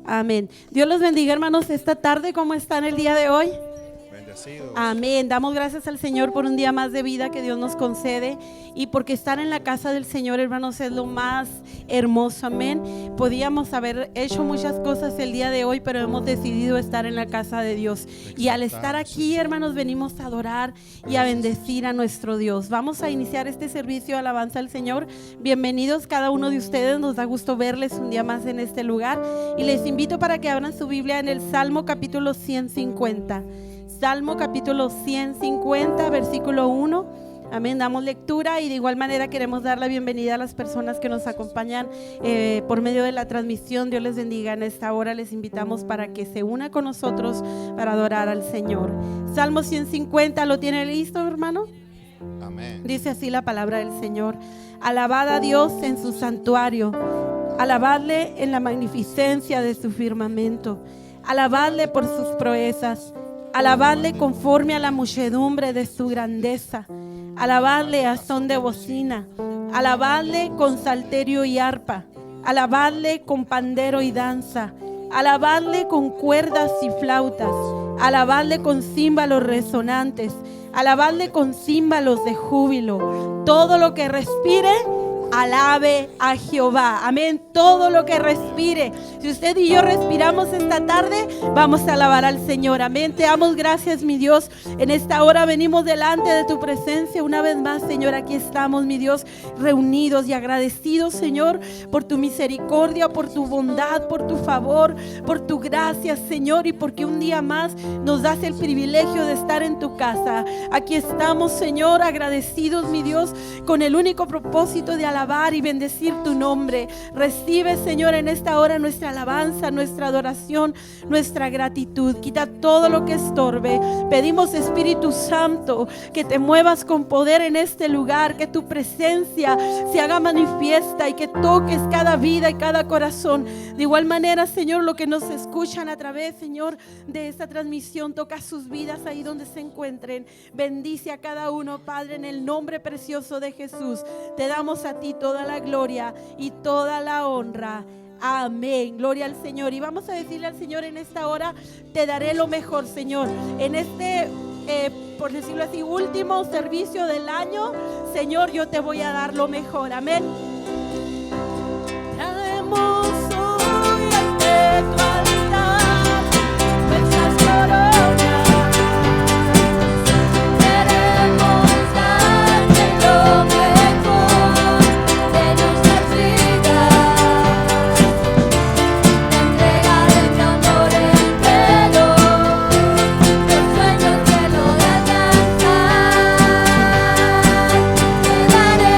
Amén. Dios los bendiga, hermanos, esta tarde. ¿Cómo están el día de hoy? Bendecidos. Amén. Damos gracias al Señor por un día más de vida que Dios nos concede y porque estar en la casa del Señor, hermanos, es lo más hermoso. Amén. Podíamos haber hecho muchas cosas el día de hoy, pero hemos decidido estar en la casa de Dios. Y al estar aquí, hermanos, venimos a adorar y a bendecir a nuestro Dios. Vamos a iniciar este servicio de alabanza al Señor. Bienvenidos cada uno de ustedes. Nos da gusto verles un día más en este lugar. Y les invito para que abran su Biblia en el Salmo capítulo 150. Salmo capítulo 150, versículo 1. Amén, damos lectura y de igual manera queremos dar la bienvenida a las personas que nos acompañan por medio de la transmisión. Dios les bendiga en esta hora. Les invitamos para que se una con nosotros para adorar al Señor. Salmo 150, ¿lo tiene listo, hermano? Amén. Dice así la palabra del Señor. Alabad a Dios en su santuario, alabadle en la magnificencia de su firmamento, alabadle por sus proezas, alabadle conforme a la muchedumbre de su grandeza, alabadle a son de bocina, alabadle con salterio y arpa, alabadle con pandero y danza, alabadle con cuerdas y flautas, alabadle con címbalos resonantes, alabadle con címbalos de júbilo. Todo lo que respire, alabe a Jehová. Amén. Todo lo que respire. Si usted y yo respiramos esta tarde, vamos a alabar al Señor. Amén. Te damos gracias, mi Dios. En esta hora venimos delante de tu presencia una vez más, Señor. Aquí estamos, mi Dios, reunidos y agradecidos, Señor, por tu misericordia, por tu bondad, por tu favor, por tu gracia, Señor, y porque un día más nos das el privilegio de estar en tu casa. Aquí estamos, Señor, agradecidos, mi Dios, con el único propósito de alabar y bendecir tu nombre. Recibe, Señor, en esta hora nuestra alabanza, nuestra adoración, nuestra gratitud. Quita todo lo que estorbe. Pedimos, Espíritu Santo, que te muevas con poder en este lugar, que tu presencia se haga manifiesta y que toques cada vida y cada corazón. De igual manera, Señor, lo que nos escuchan a través, Señor, de esta transmisión, toca sus vidas ahí donde se encuentren. Bendice a cada uno, Padre, en el nombre precioso de Jesús. Te damos a ti toda la gloria y toda la honra. Amén, gloria al Señor. Y vamos a decirle al Señor en esta hora: te daré lo mejor, Señor. En este, por decirlo así, último servicio del año, Señor, yo te voy a dar lo mejor. Amén. Traemos hoy ante tu altar nuestras coronas. Queremos darte lo mejor de nuestras vidas, entregar mi amor entero, los sueños que lo alcanzan. Te daré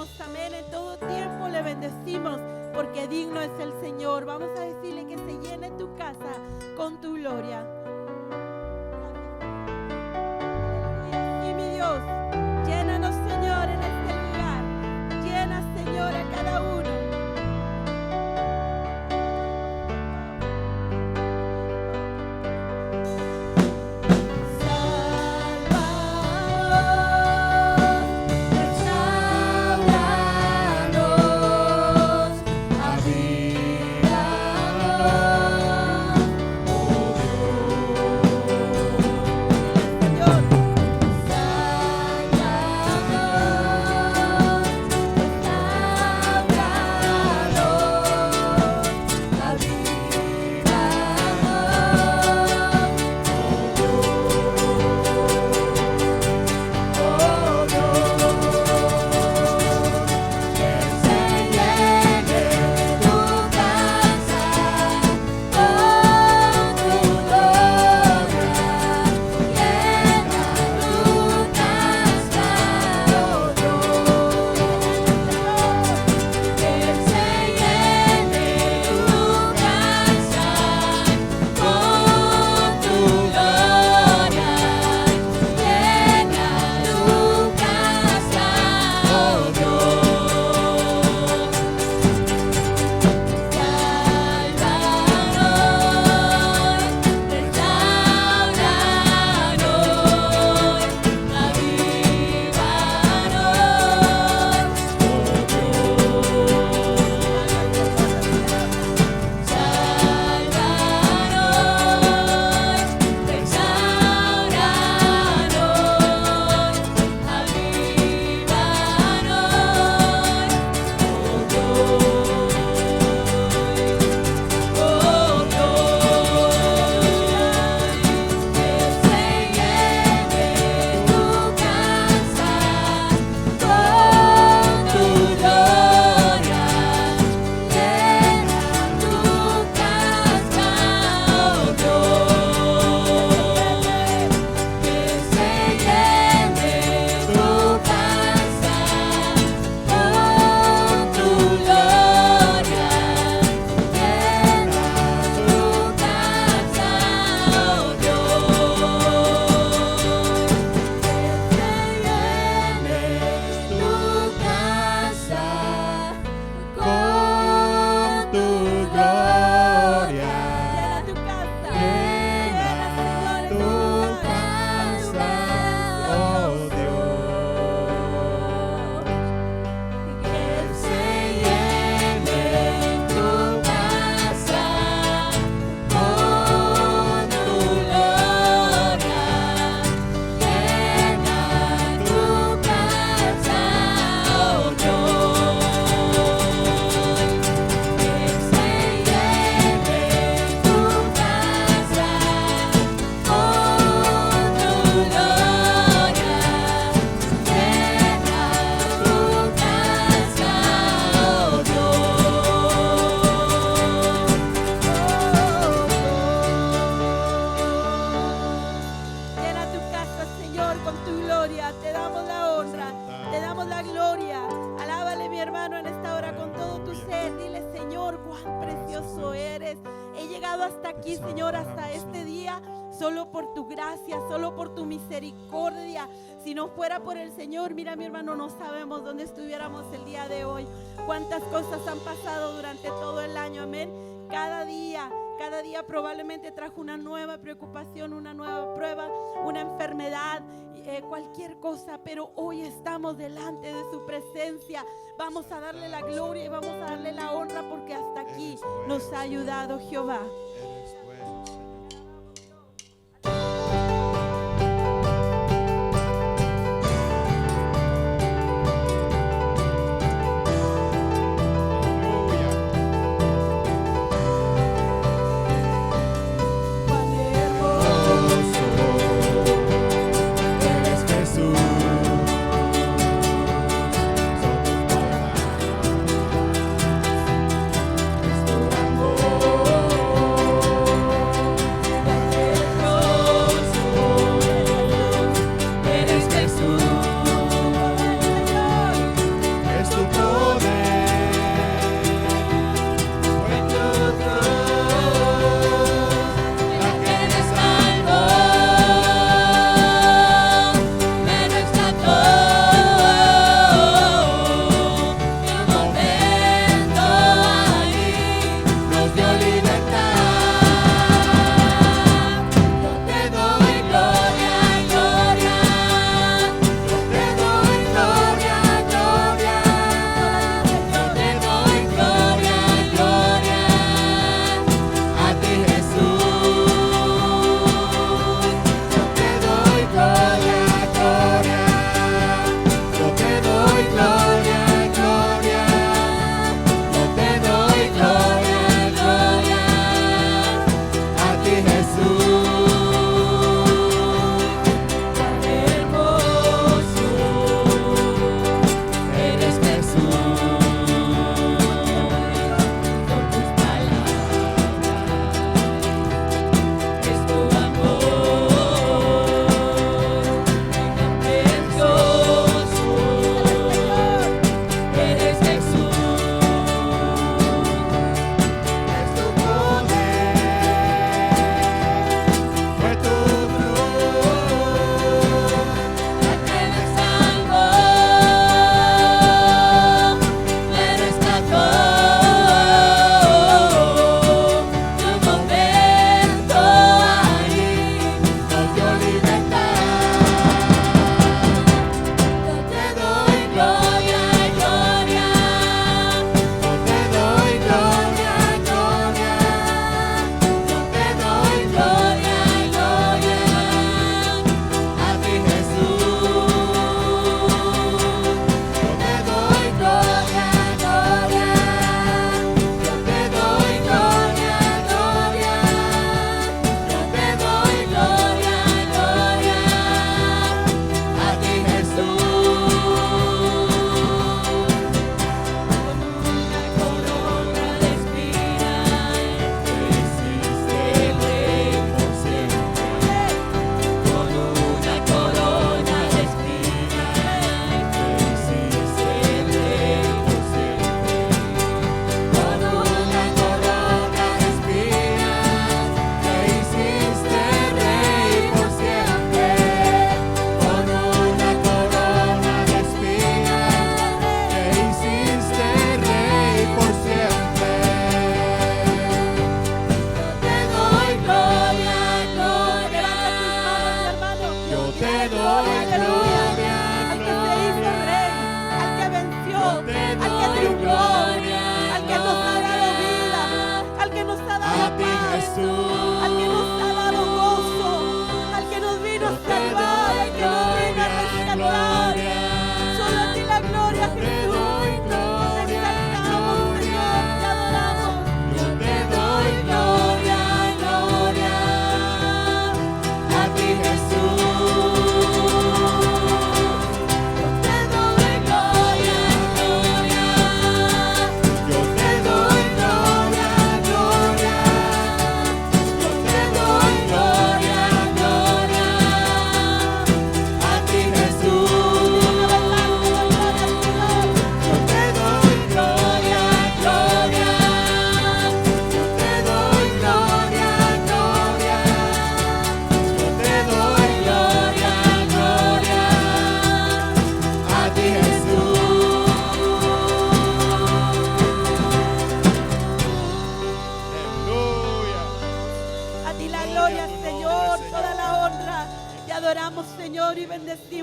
decimos amén en todo tiempo, le bendecimos porque digno es el Señor. Vamos a decirle que se llene tu casa con tu gloria. Sí, mi Dios, llénanos, Señor, en este lugar. Llena, Señor, a cada uno. Solo por tu gracia, solo por tu misericordia. Si no fuera por el Señor, mira mi hermano, no sabemos dónde estuviéramos el día de hoy. Cuántas cosas han pasado durante todo el año, amén. Cada día probablemente trajo una nueva preocupación, una nueva prueba, una enfermedad, cualquier cosa. Pero hoy estamos delante de su presencia. Vamos a darle la gloria y vamos a darle la honra porque hasta aquí nos ha ayudado Jehová. Oh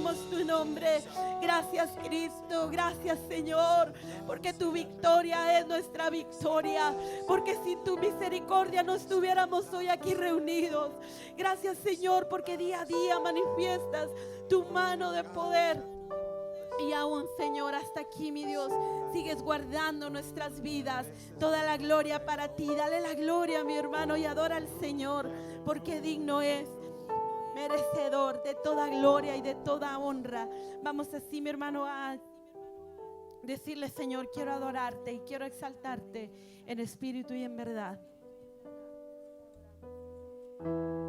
bendecimos tu nombre. Gracias, Cristo. Gracias, Señor, porque tu victoria es nuestra victoria, porque sin tu misericordia no estuviéramos hoy aquí reunidos. Gracias, Señor, porque día a día manifiestas tu mano de poder. Y aún, Señor, hasta aquí, mi Dios, sigues guardando nuestras vidas. Toda la gloria para ti. Dale la gloria, mi hermano, y adora al Señor, porque digno es, merecedor de toda gloria y de toda honra. Vamos así, mi hermano, a decirle: Señor, quiero adorarte y quiero exaltarte en espíritu y en verdad. Quiero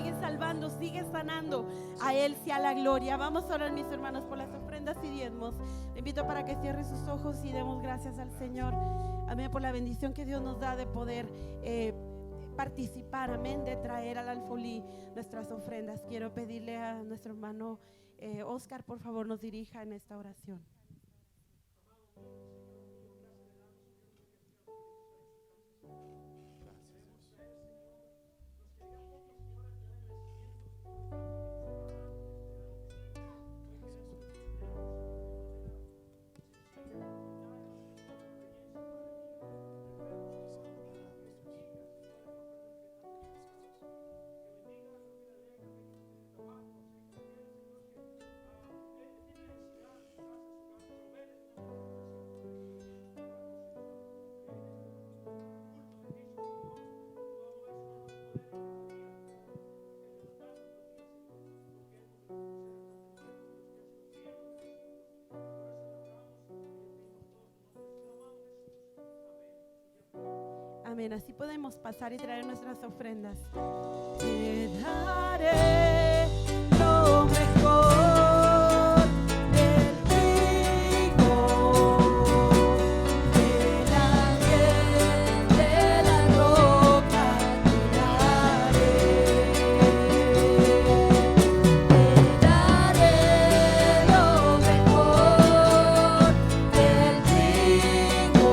sigue salvando, sigue sanando. A Él sea la gloria. Vamos a orar, mis hermanos, por las ofrendas y diezmos. Le invito para que cierre sus ojos y demos gracias al Señor. Amén, por la bendición que Dios nos da de poder participar, amén, de traer al alfolí nuestras ofrendas. Quiero pedirle a nuestro hermano Oscar, por favor, nos dirija en esta oración. Amén. Así podemos pasar y traer nuestras ofrendas. Te daré lo mejor del trigo, de la miel, de la roca. Te daré lo mejor del trigo.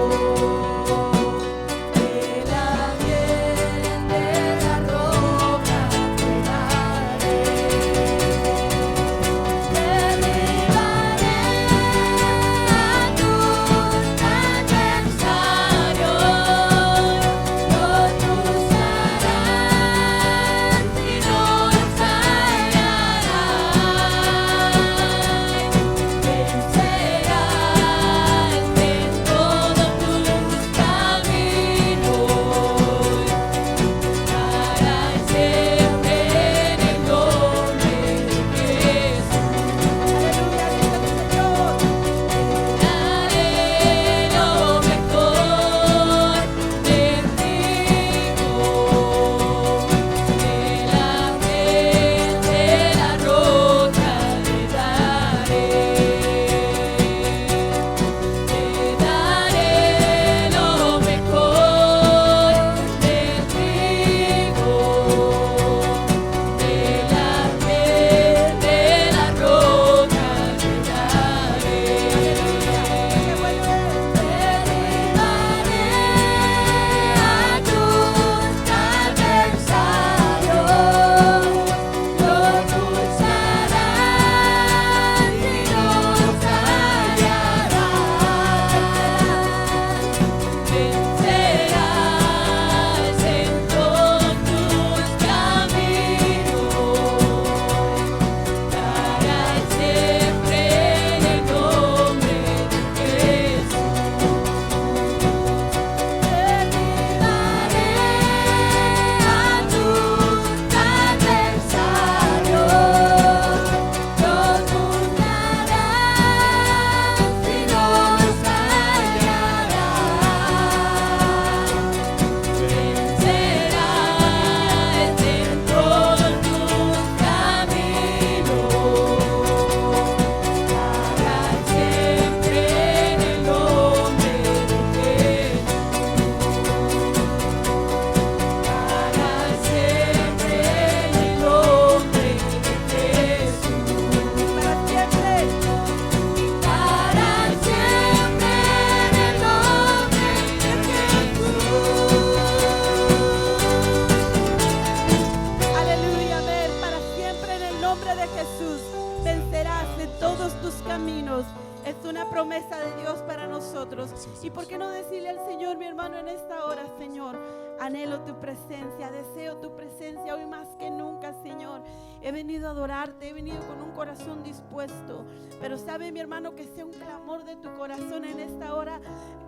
Promesa de Dios para nosotros. Y por qué no decirle al Señor, mi hermano, en esta hora: Señor, anhelo tu presencia, deseo tu presencia hoy más que nunca, Señor. He venido a adorarte, he venido con un corazón dispuesto, pero sabe, mi hermano, que sea un clamor de tu corazón en esta hora,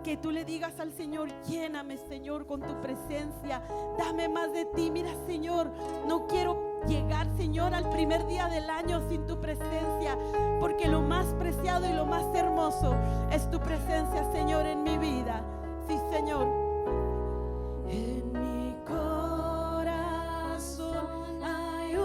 que tú le digas al Señor: lléname, Señor, con tu presencia, dame más de ti. Mira, Señor, no quiero llegar, Señor, al primer día del año sin tu presencia, porque lo más preciado y lo más hermoso es tu presencia, Señor, en mi vida. Sí, Señor. En mi corazón hay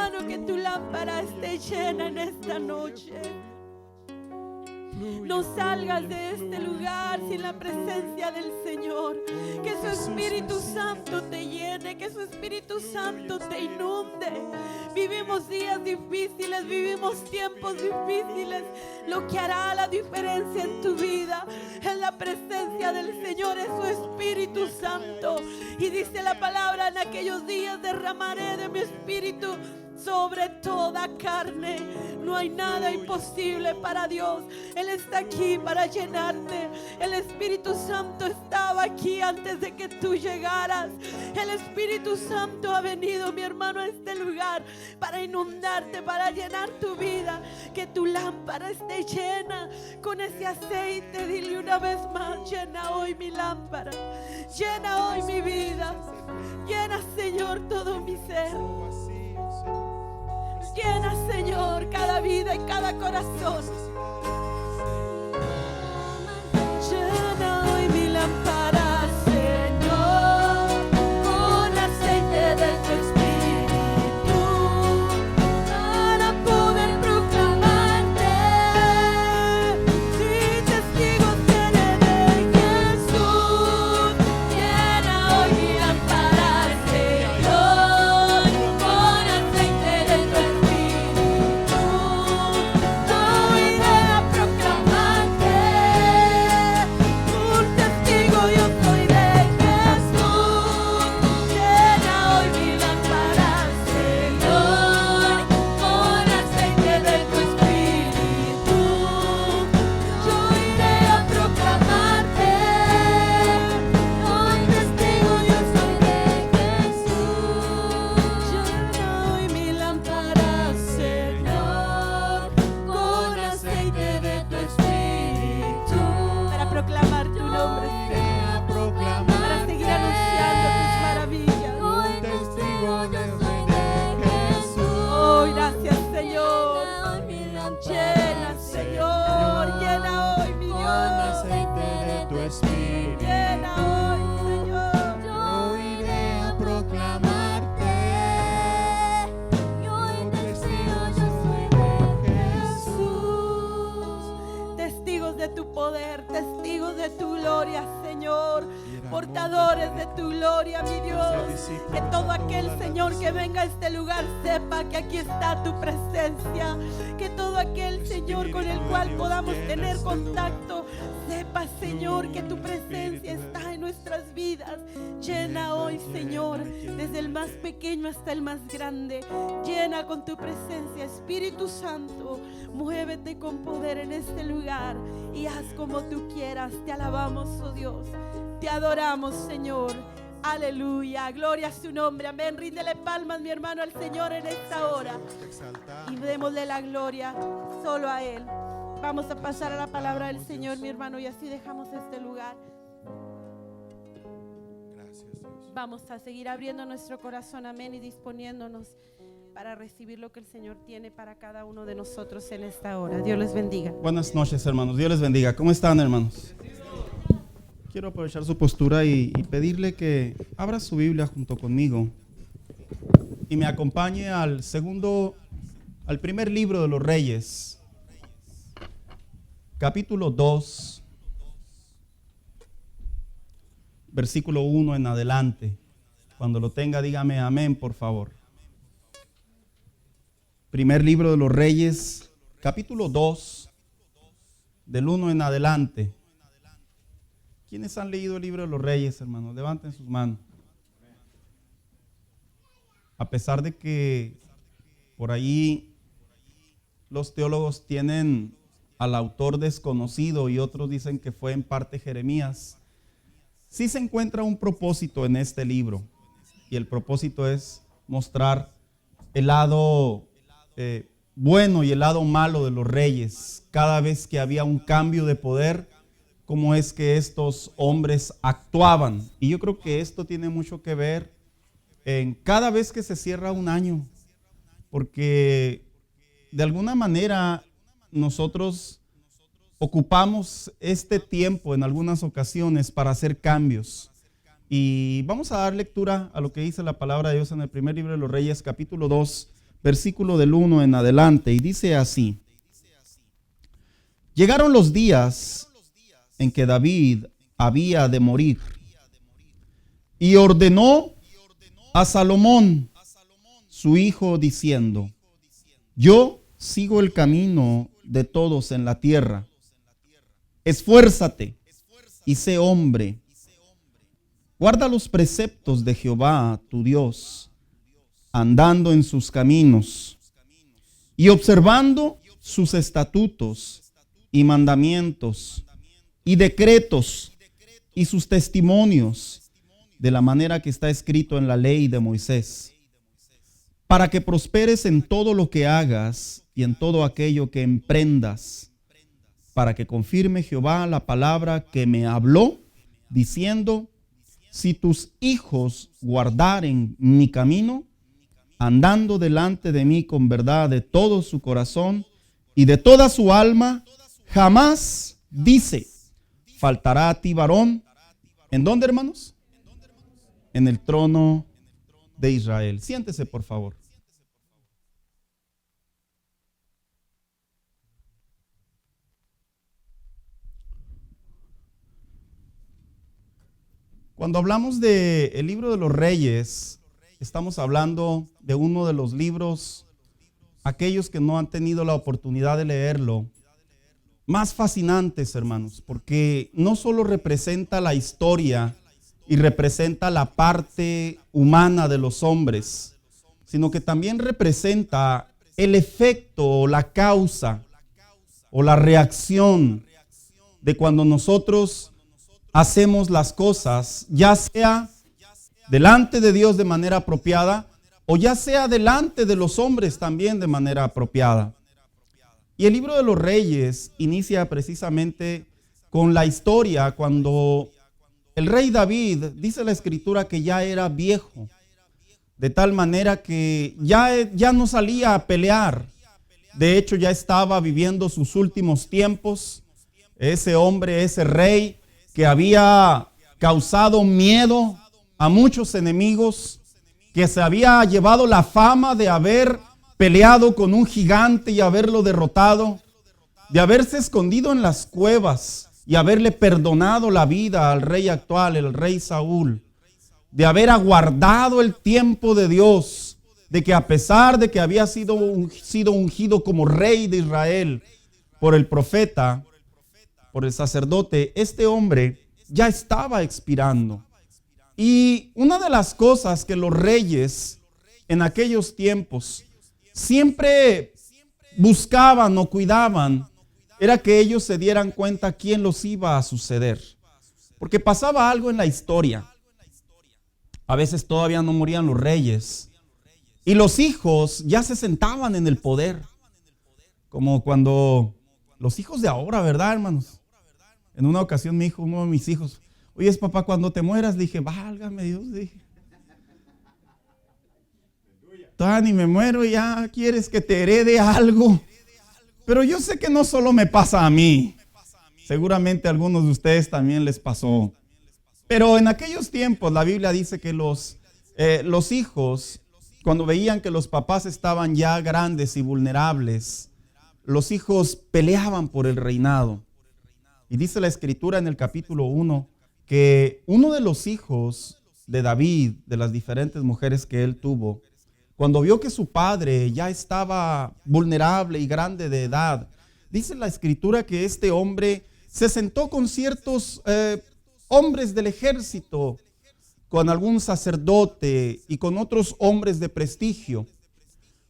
hermano, que tu lámpara esté llena en esta noche. No salgas de este lugar sin la presencia del Señor. Que su Espíritu Santo te llene, que su Espíritu Santo te inunde. Vivimos días difíciles, vivimos tiempos difíciles. Lo que hará la diferencia en tu vida es la presencia del Señor, es su Espíritu Santo. Y dice la palabra: en aquellos días derramaré de mi Espíritu sobre toda carne. No hay nada imposible para Dios. Él está aquí para llenarte. El Espíritu Santo estaba aquí antes de que tú llegaras. El Espíritu Santo ha venido, mi hermano, a este lugar para inundarte, para llenar tu vida. Que tu lámpara esté llena con ese aceite. Dile una vez más: llena hoy mi lámpara, llena hoy mi vida, llena, Señor, todo mi ser. Llena, Señor, cada vida y cada corazón. Llena hoy mi lámpara, Señor, con aceite de tu Espíritu, para poder proclamarte. Si testigos seré de Jesús. Llena hoy mi lámpara, Señor, con aceite de tu Espíritu. Yo iré a proclamarte. Un testigo yo soy de Jesús. Llena hoy mi lámpara, Señor, con aceite de tu Espíritu. Yo iré a proclamarte. Un testigo yo soy de Jesús. Llena hoy mi lámpara, Señor, con aceite de tu Espíritu. Para proclamar tu nombre, Señor, para seguir anunciando tus maravillas. Oh, gracias, Señor. Llena, Señor, llena hoy mi Dios. de tu espíritu. Llena hoy, Señor. Yo iré a proclamarte. Jesús, testigos de tu poder, testigos de tu gloria, Señor, portadores de tu gloria, mi Dios. Que todo aquel, Señor, que venga a este lugar sepa que aquí está tu presencia. Que todo aquel, Señor, con el cual podamos tener contacto sepa, Señor, que tu presencia está en nuestras vidas. Llena hoy, Señor, desde el más pequeño hasta el más grande. Llena con tu presencia, Espíritu Santo. Muévete con poder en este lugar y haz como tú quieras. Te alabamos, oh Dios. Te adoramos, Señor. Aleluya. Gloria a su nombre. Amén. Ríndele palmas, mi hermano, al Señor en esta hora. Y démosle la gloria solo a Él. Vamos a pasar a la palabra del Señor, mi hermano, y así dejamos este lugar. Gracias, Dios. Vamos a seguir abriendo nuestro corazón, amén, y disponiéndonos para recibir lo que el Señor tiene para cada uno de nosotros en esta hora. Dios les bendiga. Buenas noches, hermanos. Dios les bendiga. ¿Cómo están, hermanos? Quiero aprovechar su postura y pedirle que abra su Biblia junto conmigo y me acompañe al primer libro de los Reyes, capítulo 2, versículo 1 en adelante. Cuando lo tenga, dígame amén, por favor. Primer libro de los Reyes, capítulo 2, del 1 en adelante. ¿Quiénes han leído el libro de los Reyes, hermanos? Levanten sus manos. A pesar de que por ahí los teólogos tienen al autor desconocido y otros dicen que fue en parte Jeremías, sí se encuentra un propósito en este libro. Y el propósito es mostrar el lado bueno y el lado malo de los reyes. Cada vez que había un cambio de poder, cómo es que estos hombres actuaban. Y yo creo que esto tiene mucho que ver en cada vez que se cierra un año, porque de alguna manera nosotros ocupamos este tiempo en algunas ocasiones para hacer cambios. Y vamos a dar lectura a lo que dice la palabra de Dios en el primer libro de los Reyes, capítulo 2, versículo del 1 en adelante, y dice así: Llegaron los días en que David había de morir, y ordenó a Salomón, su hijo, diciendo: Yo sigo el camino de todos en la tierra. Esfuérzate y sé hombre. Guarda los preceptos de Jehová, tu Dios, andando en sus caminos y observando sus estatutos y mandamientos y decretos y sus testimonios, de la manera que está escrito en la ley de Moisés, para que prosperes en todo lo que hagas y en todo aquello que emprendas, para que confirme Jehová la palabra que me habló, diciendo: si tus hijos guardaren mi camino, andando delante de mí con verdad de todo su corazón y de toda su alma, jamás, dice, faltará a ti varón. ¿En dónde, hermanos? En el trono de Israel. Siéntese, por favor. Cuando hablamos del libro de los Reyes, estamos hablando de uno de los libros, aquellos que no han tenido la oportunidad de leerlo, más fascinantes, hermanos, porque no solo representa la historia y representa la parte humana de los hombres, sino que también representa el efecto o la causa o la reacción de cuando nosotros hacemos las cosas, ya sea delante de Dios de manera apropiada o ya sea delante de los hombres también de manera apropiada. Y el libro de los Reyes inicia precisamente con la historia cuando el rey David, dice la escritura, que ya era viejo, de tal manera que ya no salía a pelear. De hecho, ya estaba viviendo sus últimos tiempos. Ese hombre, ese rey que había causado miedo a muchos enemigos, que se había llevado la fama de haber peleado con un gigante y haberlo derrotado, de haberse escondido en las cuevas y haberle perdonado la vida al rey actual, el rey Saúl, de haber aguardado el tiempo de Dios, de que a pesar de que había sido ungido como rey de Israel por el profeta, por el sacerdote, este hombre ya estaba expirando. Y una de las cosas que los reyes en aquellos tiempos siempre buscaban o cuidaban era que ellos se dieran cuenta quién los iba a suceder. Porque pasaba algo en la historia. A veces todavía no morían los reyes y los hijos ya se sentaban en el poder. Como cuando los hijos de ahora, ¿verdad, hermanos? En una ocasión me dijo uno de mis hijos: oye, papá, cuando te mueras, dije, válgame Dios, dije, todavía ni me muero, ya quieres que te herede algo. Pero yo sé que no solo me pasa a mí, seguramente a algunos de ustedes también les pasó. Pero en aquellos tiempos la Biblia dice que los hijos, cuando veían que los papás estaban ya grandes y vulnerables, los hijos peleaban por el reinado. Y dice la escritura en el capítulo 1 que uno de los hijos de David, de las diferentes mujeres que él tuvo, cuando vio que su padre ya estaba vulnerable y grande de edad, dice la escritura que este hombre se sentó con ciertos hombres del ejército, con algún sacerdote y con otros hombres de prestigio,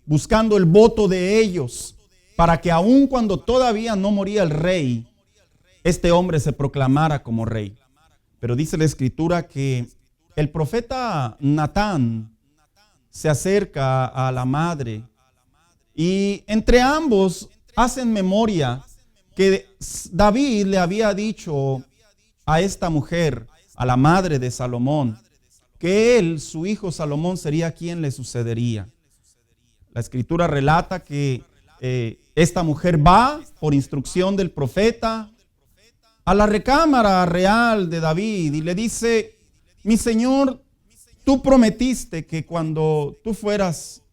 buscando el voto de ellos para que aun cuando todavía no moría el rey, este hombre se proclamara como rey. Pero dice la escritura que el profeta Natán se acerca a la madre y entre ambos hacen memoria que David le había dicho a esta mujer, a la madre de Salomón, que él, su hijo Salomón, sería quien le sucedería. La escritura relata que esta mujer va por instrucción del profeta a la recámara real de David y le dice: mi señor, tú prometiste que cuando tú fueras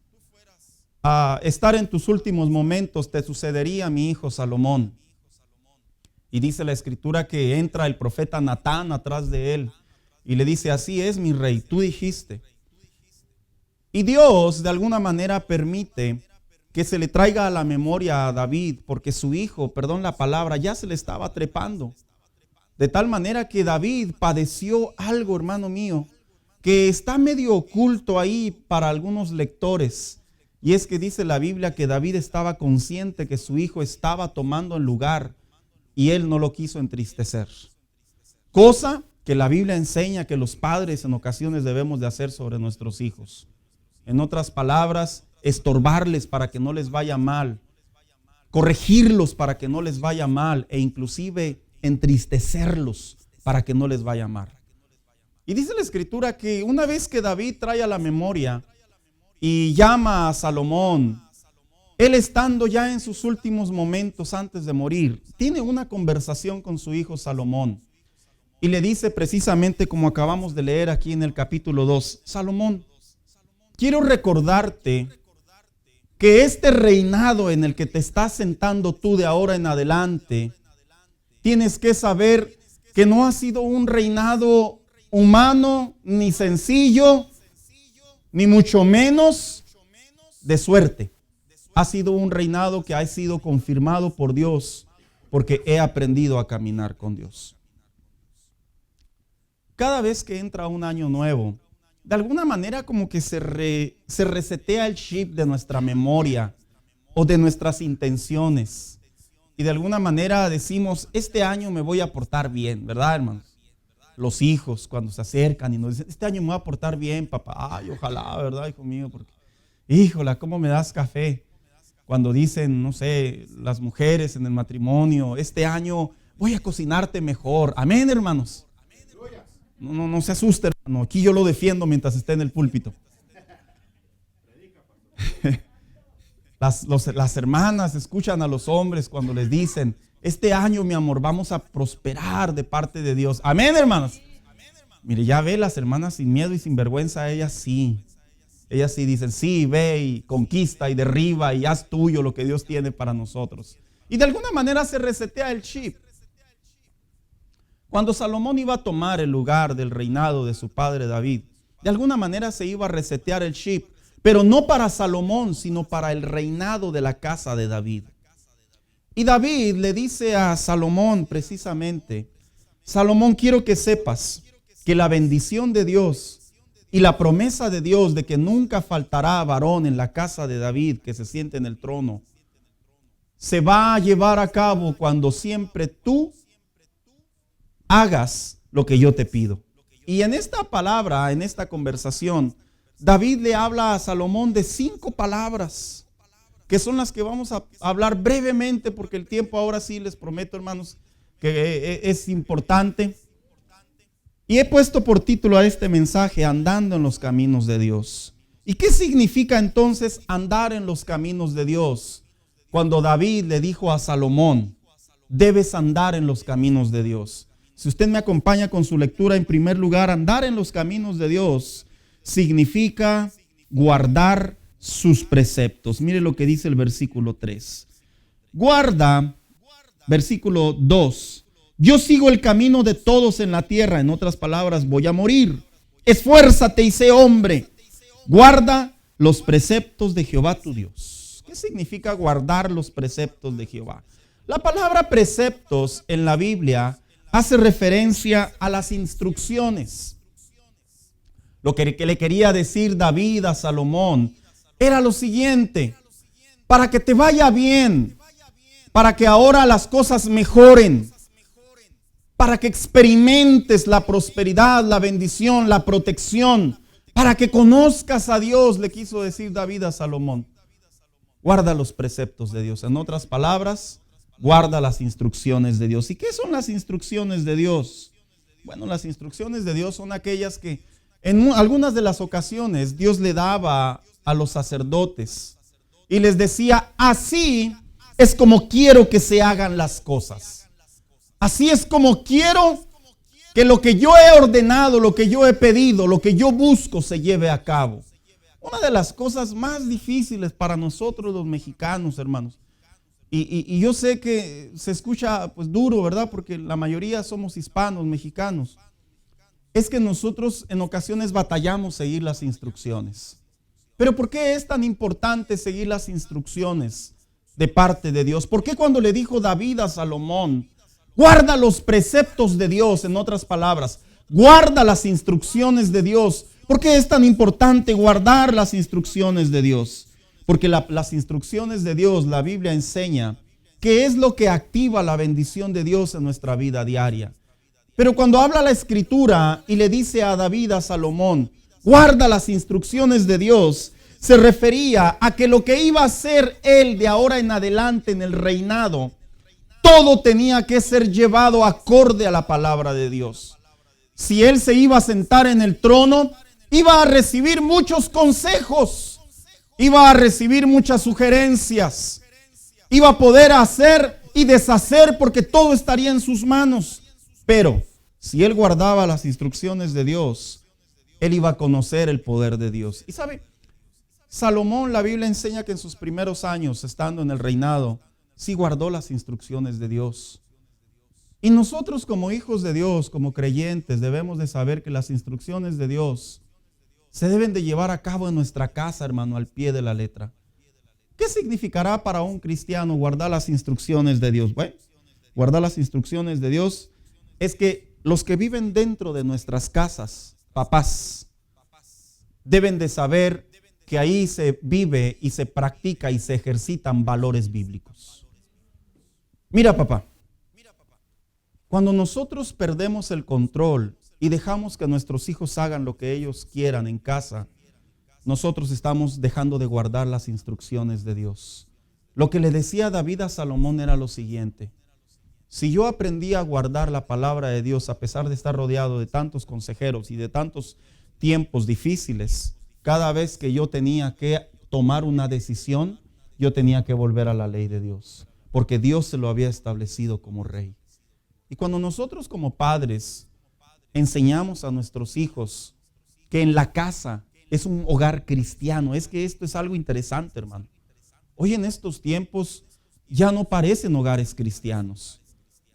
a estar en tus últimos momentos, te sucedería, mi hijo Salomón. Y dice la escritura que entra el profeta Natán atrás de él y le dice, así es, mi rey, tú dijiste. Y Dios de alguna manera permite que se le traiga a la memoria a David, porque su hijo, perdón la palabra, ya se le estaba trepando. De tal manera que David padeció algo, hermano mío, que está medio oculto ahí para algunos lectores. Y es que dice la Biblia que David estaba consciente que su hijo estaba tomando el lugar y él no lo quiso entristecer. Cosa que la Biblia enseña que los padres en ocasiones debemos de hacer sobre nuestros hijos. En otras palabras, estorbarles para que no les vaya mal, corregirlos para que no les vaya mal e inclusive entristecerlos para que no les vaya mal. Y dice la escritura que una vez que David trae a la memoria y llama a Salomón, él estando ya en sus últimos momentos antes de morir, tiene una conversación con su hijo Salomón y le dice precisamente como acabamos de leer aquí en el capítulo 2, Salomón, quiero recordarte que este reinado en el que te estás sentando tú de ahora en adelante, tienes que saber que no ha sido un reinado humano, ni sencillo, ni mucho menos de suerte. Ha sido un reinado que ha sido confirmado por Dios, porque he aprendido a caminar con Dios. Cada vez que entra un año nuevo, de alguna manera como que se resetea el chip de nuestra memoria o de nuestras intenciones. Y de alguna manera decimos, este año me voy a portar bien, ¿verdad, hermanos? Los hijos cuando se acercan y nos dicen, este año me voy a portar bien, papá. Ay, ojalá, ¿verdad, hijo mío? Porque, híjola, ¿cómo me das café? Cuando dicen, no sé, las mujeres en el matrimonio, este año voy a cocinarte mejor. Amén, hermanos. No se asuste, hermano. Aquí yo lo defiendo mientras esté en el púlpito. Las hermanas escuchan a los hombres cuando les dicen, este año, mi amor, vamos a prosperar de parte de Dios. Amén, hermanas. Mire, ya ve, las hermanas sin miedo y sin vergüenza, ellas sí dicen, sí, ve y conquista y derriba y haz tuyo lo que Dios tiene para nosotros. Y de alguna manera se resetea el chip. Cuando Salomón iba a tomar el lugar del reinado de su padre David, de alguna manera se iba a resetear el chip, pero no para Salomón, sino para el reinado de la casa de David. Y David le dice a Salomón precisamente, Salomón, quiero que sepas que la bendición de Dios y la promesa de Dios de que nunca faltará varón en la casa de David que se siente en el trono, se va a llevar a cabo cuando siempre tú hagas lo que yo te pido. Y en esta palabra, en esta conversación, David le habla a Salomón de 5 palabras, que son las que vamos a hablar brevemente, porque el tiempo ahora sí les prometo, hermanos, que es importante. Y he puesto por título a este mensaje, Andando en los caminos de Dios. ¿Y qué significa entonces andar en los caminos de Dios? Cuando David le dijo a Salomón, debes andar en los caminos de Dios. Si usted me acompaña con su lectura, en primer lugar, andar en los caminos de Dios significa guardar sus preceptos. Mire lo que dice el versículo 3. Guarda, versículo 2. Yo sigo el camino de todos en la tierra. En otras palabras, voy a morir. Esfuérzate y sé hombre. Guarda los preceptos de Jehová tu Dios. ¿Qué significa guardar los preceptos de Jehová? La palabra preceptos en la Biblia hace referencia a las instrucciones. Lo que le quería decir David a Salomón era lo siguiente: para que te vaya bien, para que ahora las cosas mejoren, para que experimentes la prosperidad, la bendición, la protección, para que conozcas a Dios, le quiso decir David a Salomón. Guarda los preceptos de Dios. En otras palabras, guarda las instrucciones de Dios. ¿Y qué son las instrucciones de Dios? Bueno, las instrucciones de Dios son aquellas que en algunas de las ocasiones Dios le daba a los sacerdotes y les decía, así es como quiero que se hagan las cosas. Así es como quiero que lo que yo he ordenado, lo que yo he pedido, lo que yo busco se lleve a cabo. Una de las cosas más difíciles para nosotros los mexicanos, hermanos, y yo sé que se escucha pues duro, ¿verdad? Porque la mayoría somos hispanos, mexicanos. Es que nosotros en ocasiones batallamos seguir las instrucciones. Pero ¿por qué es tan importante seguir las instrucciones de parte de Dios? ¿Por qué cuando le dijo David a Salomón, guarda los preceptos de Dios, en otras palabras, guarda las instrucciones de Dios? ¿Por qué es tan importante guardar las instrucciones de Dios? Porque las instrucciones de Dios, la Biblia enseña qué es lo que activa la bendición de Dios en nuestra vida diaria. Pero cuando habla la Escritura y le dice a David, a Salomón, guarda las instrucciones de Dios, se refería a que lo que iba a hacer él de ahora en adelante en el reinado, todo tenía que ser llevado acorde a la palabra de Dios. Si él se iba a sentar en el trono, iba a recibir muchos consejos, iba a recibir muchas sugerencias, iba a poder hacer y deshacer porque todo estaría en sus manos. Pero si él guardaba las instrucciones de Dios, él iba a conocer el poder de Dios. Y sabe, Salomón, la Biblia enseña que en sus primeros años, estando en el reinado, sí guardó las instrucciones de Dios. Y nosotros como hijos de Dios, como creyentes, debemos de saber que las instrucciones de Dios se deben de llevar a cabo en nuestra casa, hermano, al pie de la letra. ¿Qué significará para un cristiano guardar las instrucciones de Dios? Bueno, guardar las instrucciones de Dios es que los que viven dentro de nuestras casas, papás, deben de saber que ahí se vive y se practica y se ejercitan valores bíblicos. Mira, papá, cuando nosotros perdemos el control y dejamos que nuestros hijos hagan lo que ellos quieran en casa, nosotros estamos dejando de guardar las instrucciones de Dios. Lo que le decía David a Salomón era lo siguiente: si yo aprendí a guardar la palabra de Dios a pesar de estar rodeado de tantos consejeros y de tantos tiempos difíciles, cada vez que yo tenía que tomar una decisión, yo tenía que volver a la ley de Dios, porque Dios se lo había establecido como rey. Y cuando nosotros como padres enseñamos a nuestros hijos que en la casa es un hogar cristiano, es que esto es algo interesante, hermano. Hoy en estos tiempos ya no parecen hogares cristianos,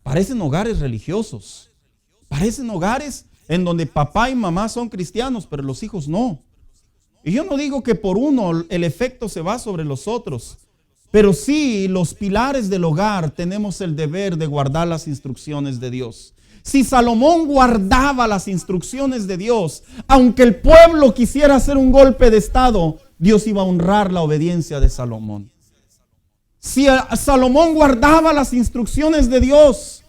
parecen hogares religiosos, parecen hogares en donde papá y mamá son cristianos, pero los hijos no. Y yo no digo que por uno el efecto se va sobre los otros, pero sí los pilares del hogar tenemos el deber de guardar las instrucciones de Dios. Si Salomón guardaba las instrucciones de Dios, aunque el pueblo quisiera hacer un golpe de estado, Dios iba a honrar la obediencia de Salomón. Si Salomón guardaba las instrucciones de Dios,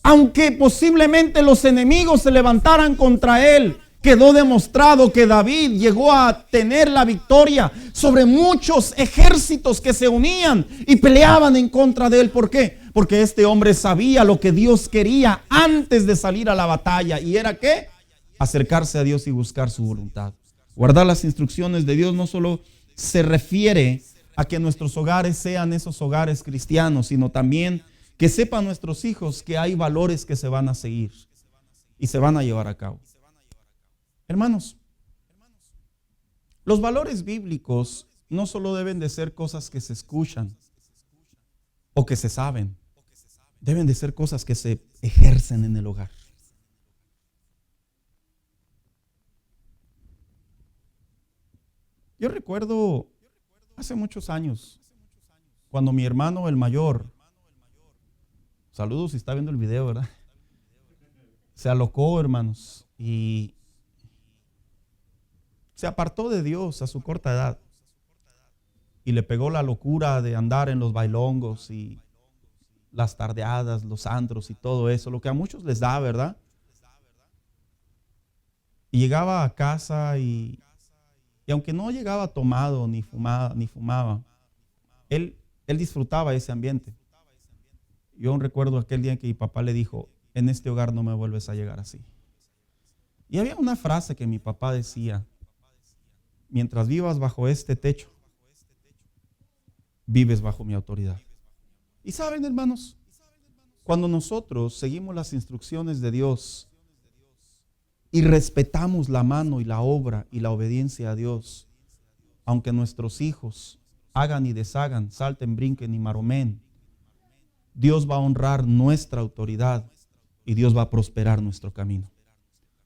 aunque posiblemente los enemigos se levantaran contra él, quedó demostrado que David llegó a tener la victoria sobre muchos ejércitos que se unían y peleaban en contra de él. ¿Por qué? Porque este hombre sabía lo que Dios quería antes de salir a la batalla. ¿Y era qué? Acercarse a Dios y buscar su voluntad. Guardar las instrucciones de Dios no solo se refiere a que nuestros hogares sean esos hogares cristianos, sino también que sepan nuestros hijos que hay valores que se van a seguir y se van a llevar a cabo. Hermanos, los valores bíblicos no solo deben de ser cosas que se escuchan o que se saben, deben de ser cosas que se ejercen en el hogar. Yo recuerdo hace muchos años, cuando mi hermano el mayor, saludos si está viendo el video, ¿verdad? Se alocó, hermanos, y se apartó de Dios a su corta edad y le pegó la locura de andar en los bailongos y las tardeadas, los antros y todo eso, lo que a muchos les da, ¿verdad? Y llegaba a casa y aunque no llegaba tomado ni fumaba, él disfrutaba ese ambiente. Yo aún recuerdo aquel día en que mi papá le dijo: en este hogar no me vuelves a llegar así. Y había una frase que mi papá decía: mientras vivas bajo este techo, vives bajo mi autoridad. Y saben, hermanos, cuando nosotros seguimos las instrucciones de Dios y respetamos la mano y la obra y la obediencia a Dios, aunque nuestros hijos hagan y deshagan, salten, brinquen y maromén, Dios va a honrar nuestra autoridad y Dios va a prosperar nuestro camino.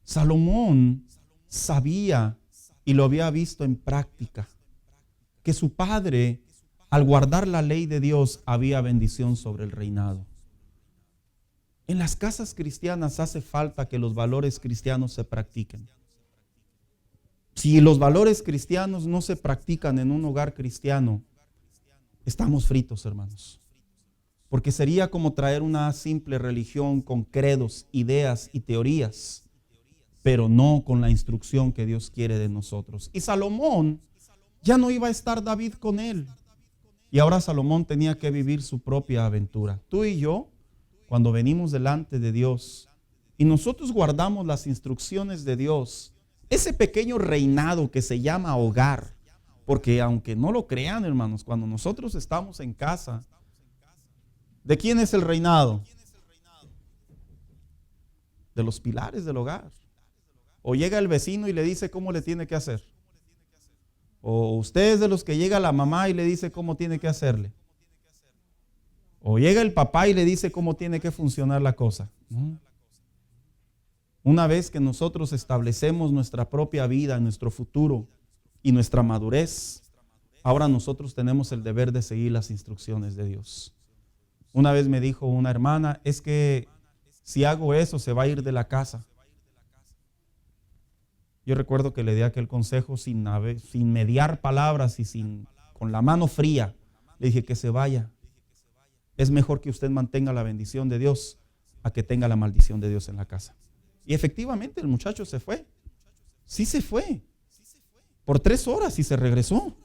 Salomón sabía y lo había visto en práctica, que su padre, al guardar la ley de Dios, había bendición sobre el reinado. En las casas cristianas hace falta que los valores cristianos se practiquen. Si los valores cristianos no se practican en un hogar cristiano, estamos fritos, hermanos. Porque sería como traer una simple religión con credos, ideas y teorías, pero no con la instrucción que Dios quiere de nosotros. Y Salomón, ya no iba a estar David con él. Y ahora Salomón tenía que vivir su propia aventura. Tú y yo, cuando venimos delante de Dios y nosotros guardamos las instrucciones de Dios, ese pequeño reinado que se llama hogar, porque aunque no lo crean, hermanos, cuando nosotros estamos en casa, ¿de quién es el reinado? De los pilares del hogar. O llega el vecino y le dice cómo le tiene que hacer. O usted es de los que llega la mamá y le dice cómo tiene que hacerle. O llega el papá y le dice cómo tiene que funcionar la cosa. Una vez que nosotros establecemos nuestra propia vida, nuestro futuro y nuestra madurez, ahora nosotros tenemos el deber de seguir las instrucciones de Dios. Una vez me dijo una hermana, es que si hago eso se va a ir de la casa. Yo recuerdo que le di aquel consejo sin mediar palabras y con la mano fría. Le dije que se vaya. Es mejor que usted mantenga la bendición de Dios a que tenga la maldición de Dios en la casa. Y efectivamente el muchacho se fue. Sí se fue. Por 3 horas y se regresó.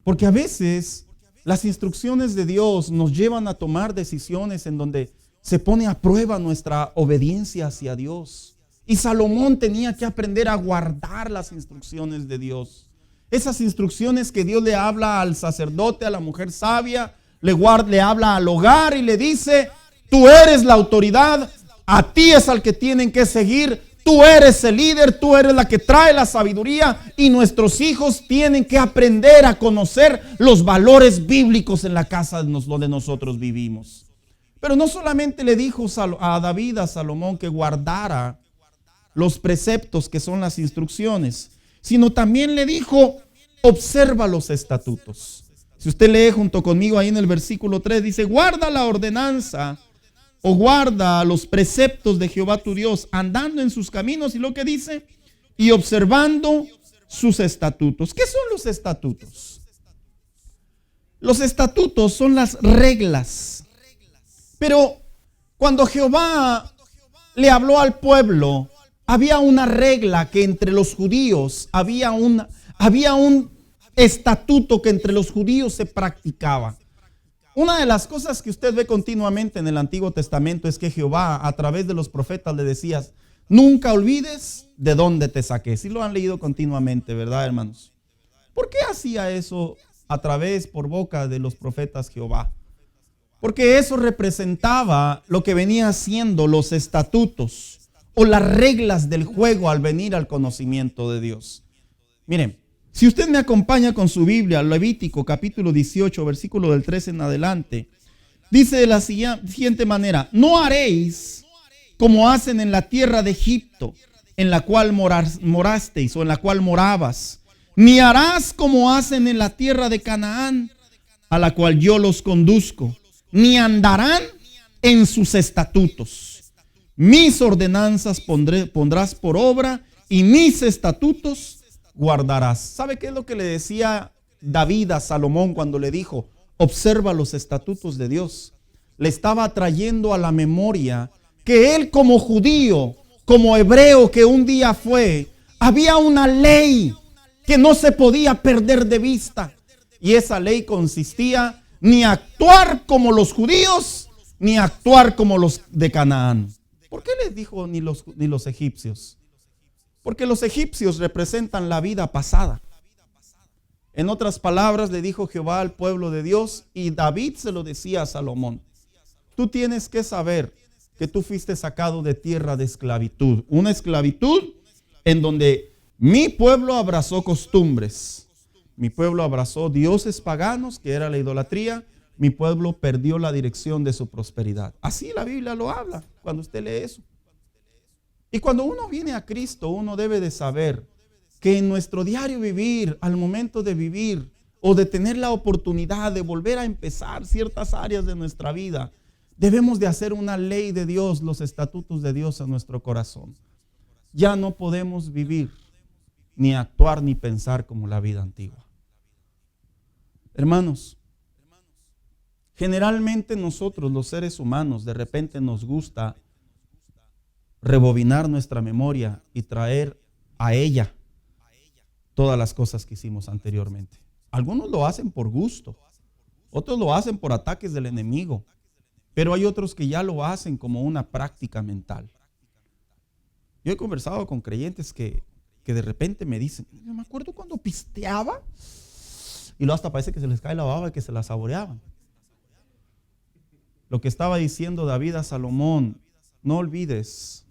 Porque a veces las instrucciones de Dios nos llevan a tomar decisiones en donde se pone a prueba nuestra obediencia hacia Dios. Y Salomón tenía que aprender a guardar las instrucciones de Dios. Esas instrucciones que Dios le habla al sacerdote, a la mujer sabia, le habla al hogar y le dice, tú eres la autoridad, a ti es al que tienen que seguir, tú eres el líder, tú eres la que trae la sabiduría y nuestros hijos tienen que aprender a conocer los valores bíblicos en la casa donde nosotros vivimos. Pero no solamente le dijo a David, a Salomón, que guardara los preceptos que son las instrucciones, sino también le dijo, observa los estatutos. Si usted lee junto conmigo ahí en el versículo 3, dice, guarda la ordenanza o guarda los preceptos de Jehová tu Dios, andando en sus caminos, y lo que dice, y observando sus estatutos. ¿Qué son los estatutos? Los estatutos son las reglas. Pero cuando Jehová le habló al pueblo, había una regla que entre los judíos, había un estatuto que entre los judíos se practicaba. Una de las cosas que usted ve continuamente en el Antiguo Testamento es que Jehová a través de los profetas le decía, nunca olvides de dónde te saqué. Si lo han leído continuamente, ¿verdad, hermanos? ¿Por qué hacía eso por boca de los profetas Jehová? Porque eso representaba lo que venía siendo los estatutos o las reglas del juego al venir al conocimiento de Dios. Miren, si usted me acompaña con su Biblia, Levítico capítulo 18, versículo del 13 en adelante, dice de la siguiente manera, no haréis como hacen en la tierra de Egipto, en la cual morasteis o en la cual morabas, ni harás como hacen en la tierra de Canaán, a la cual yo los conduzco, ni andarán en sus estatutos. Mis ordenanzas pondrás por obra y mis estatutos guardarás. ¿Sabe qué es lo que le decía David a Salomón cuando le dijo, observa los estatutos de Dios? Le estaba trayendo a la memoria que él como judío, como hebreo que un día fue, había una ley que no se podía perder de vista. Y esa ley consistía ni actuar como los judíos, ni actuar como los de Canaán. ¿Por qué les dijo ni los egipcios? Porque los egipcios representan la vida pasada. En otras palabras, le dijo Jehová al pueblo de Dios, y David se lo decía a Salomón. Tú tienes que saber que tú fuiste sacado de tierra de esclavitud. Una esclavitud en donde Mi pueblo abrazó costumbres. Mi pueblo abrazó dioses paganos, que era la idolatría. Mi pueblo perdió la dirección de su prosperidad. Así la Biblia lo habla cuando usted lee eso. Y cuando uno viene a Cristo, uno debe de saber que en nuestro diario vivir, al momento de vivir o de tener la oportunidad de volver a empezar ciertas áreas de nuestra vida, debemos de hacer una ley de Dios, los estatutos de Dios en nuestro corazón. Ya no podemos vivir, ni actuar, ni pensar como la vida antigua. Hermanos, generalmente nosotros los seres humanos de repente nos gusta rebobinar nuestra memoria y traer a ella todas las cosas que hicimos anteriormente. Algunos lo hacen por gusto, otros lo hacen por ataques del enemigo, pero hay otros que ya lo hacen como una práctica mental. Yo he conversado con creyentes que de repente me dicen, me acuerdo cuando pisteaba y luego hasta parece que se les cae la baba y que se la saboreaban. Lo que estaba diciendo David a Salomón, no olvides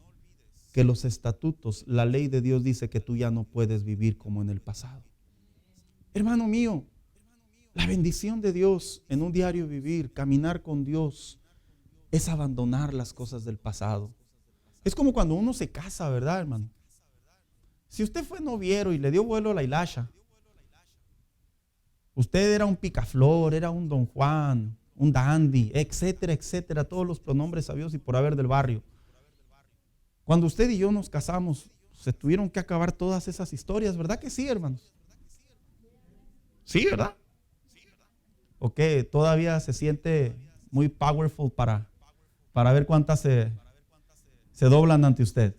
que los estatutos, la ley de Dios dice que tú ya no puedes vivir como en el pasado. Hermano mío, la bendición de Dios en un diario vivir, caminar con Dios, es abandonar las cosas del pasado. Es como cuando uno se casa, ¿verdad, hermano? Si usted fue noviero y le dio vuelo a la hilacha, usted era un picaflor, era un don Juan, un dandy, etcétera, etcétera, todos los pronombres sabios y por haber del barrio. Cuando usted y yo nos casamos, se tuvieron que acabar todas esas historias, ¿verdad que sí, hermanos? Sí, ¿verdad? ¿O qué? Todavía se siente muy powerful para ver cuántas se doblan ante usted.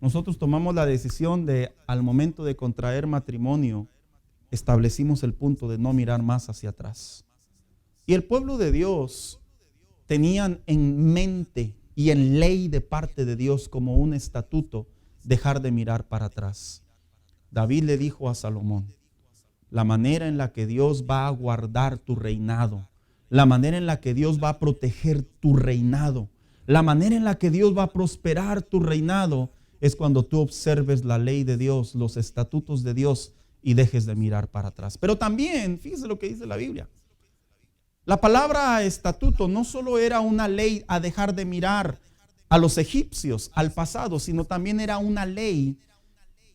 Nosotros tomamos la decisión de, al momento de contraer matrimonio, establecimos el punto de no mirar más hacia atrás. Y el pueblo de Dios tenían en mente y en ley de parte de Dios como un estatuto dejar de mirar para atrás. David le dijo a Salomón, la manera en la que Dios va a guardar tu reinado, la manera en la que Dios va a proteger tu reinado, la manera en la que Dios va a prosperar tu reinado es cuando tú observes la ley de Dios, los estatutos de Dios y dejes de mirar para atrás. Pero también, fíjese lo que dice la Biblia. La palabra estatuto no solo era una ley a dejar de mirar a los egipcios, al pasado, sino también era una ley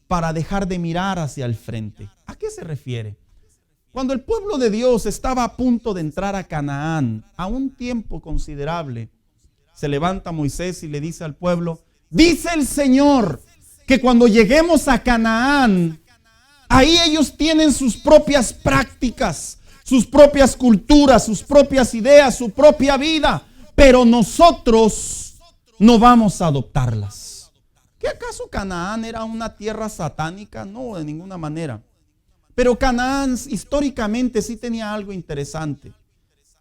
para dejar de mirar hacia el frente. ¿A qué se refiere? Cuando el pueblo de Dios estaba a punto de entrar a Canaán, a un tiempo considerable, se levanta Moisés y le dice al pueblo, dice el Señor que cuando lleguemos a Canaán, ahí ellos tienen sus propias prácticas, sus propias culturas, sus propias ideas, su propia vida, pero nosotros no vamos a adoptarlas. ¿Qué acaso Canaán era una tierra satánica? No, de ninguna manera. Pero Canaán históricamente sí tenía algo interesante.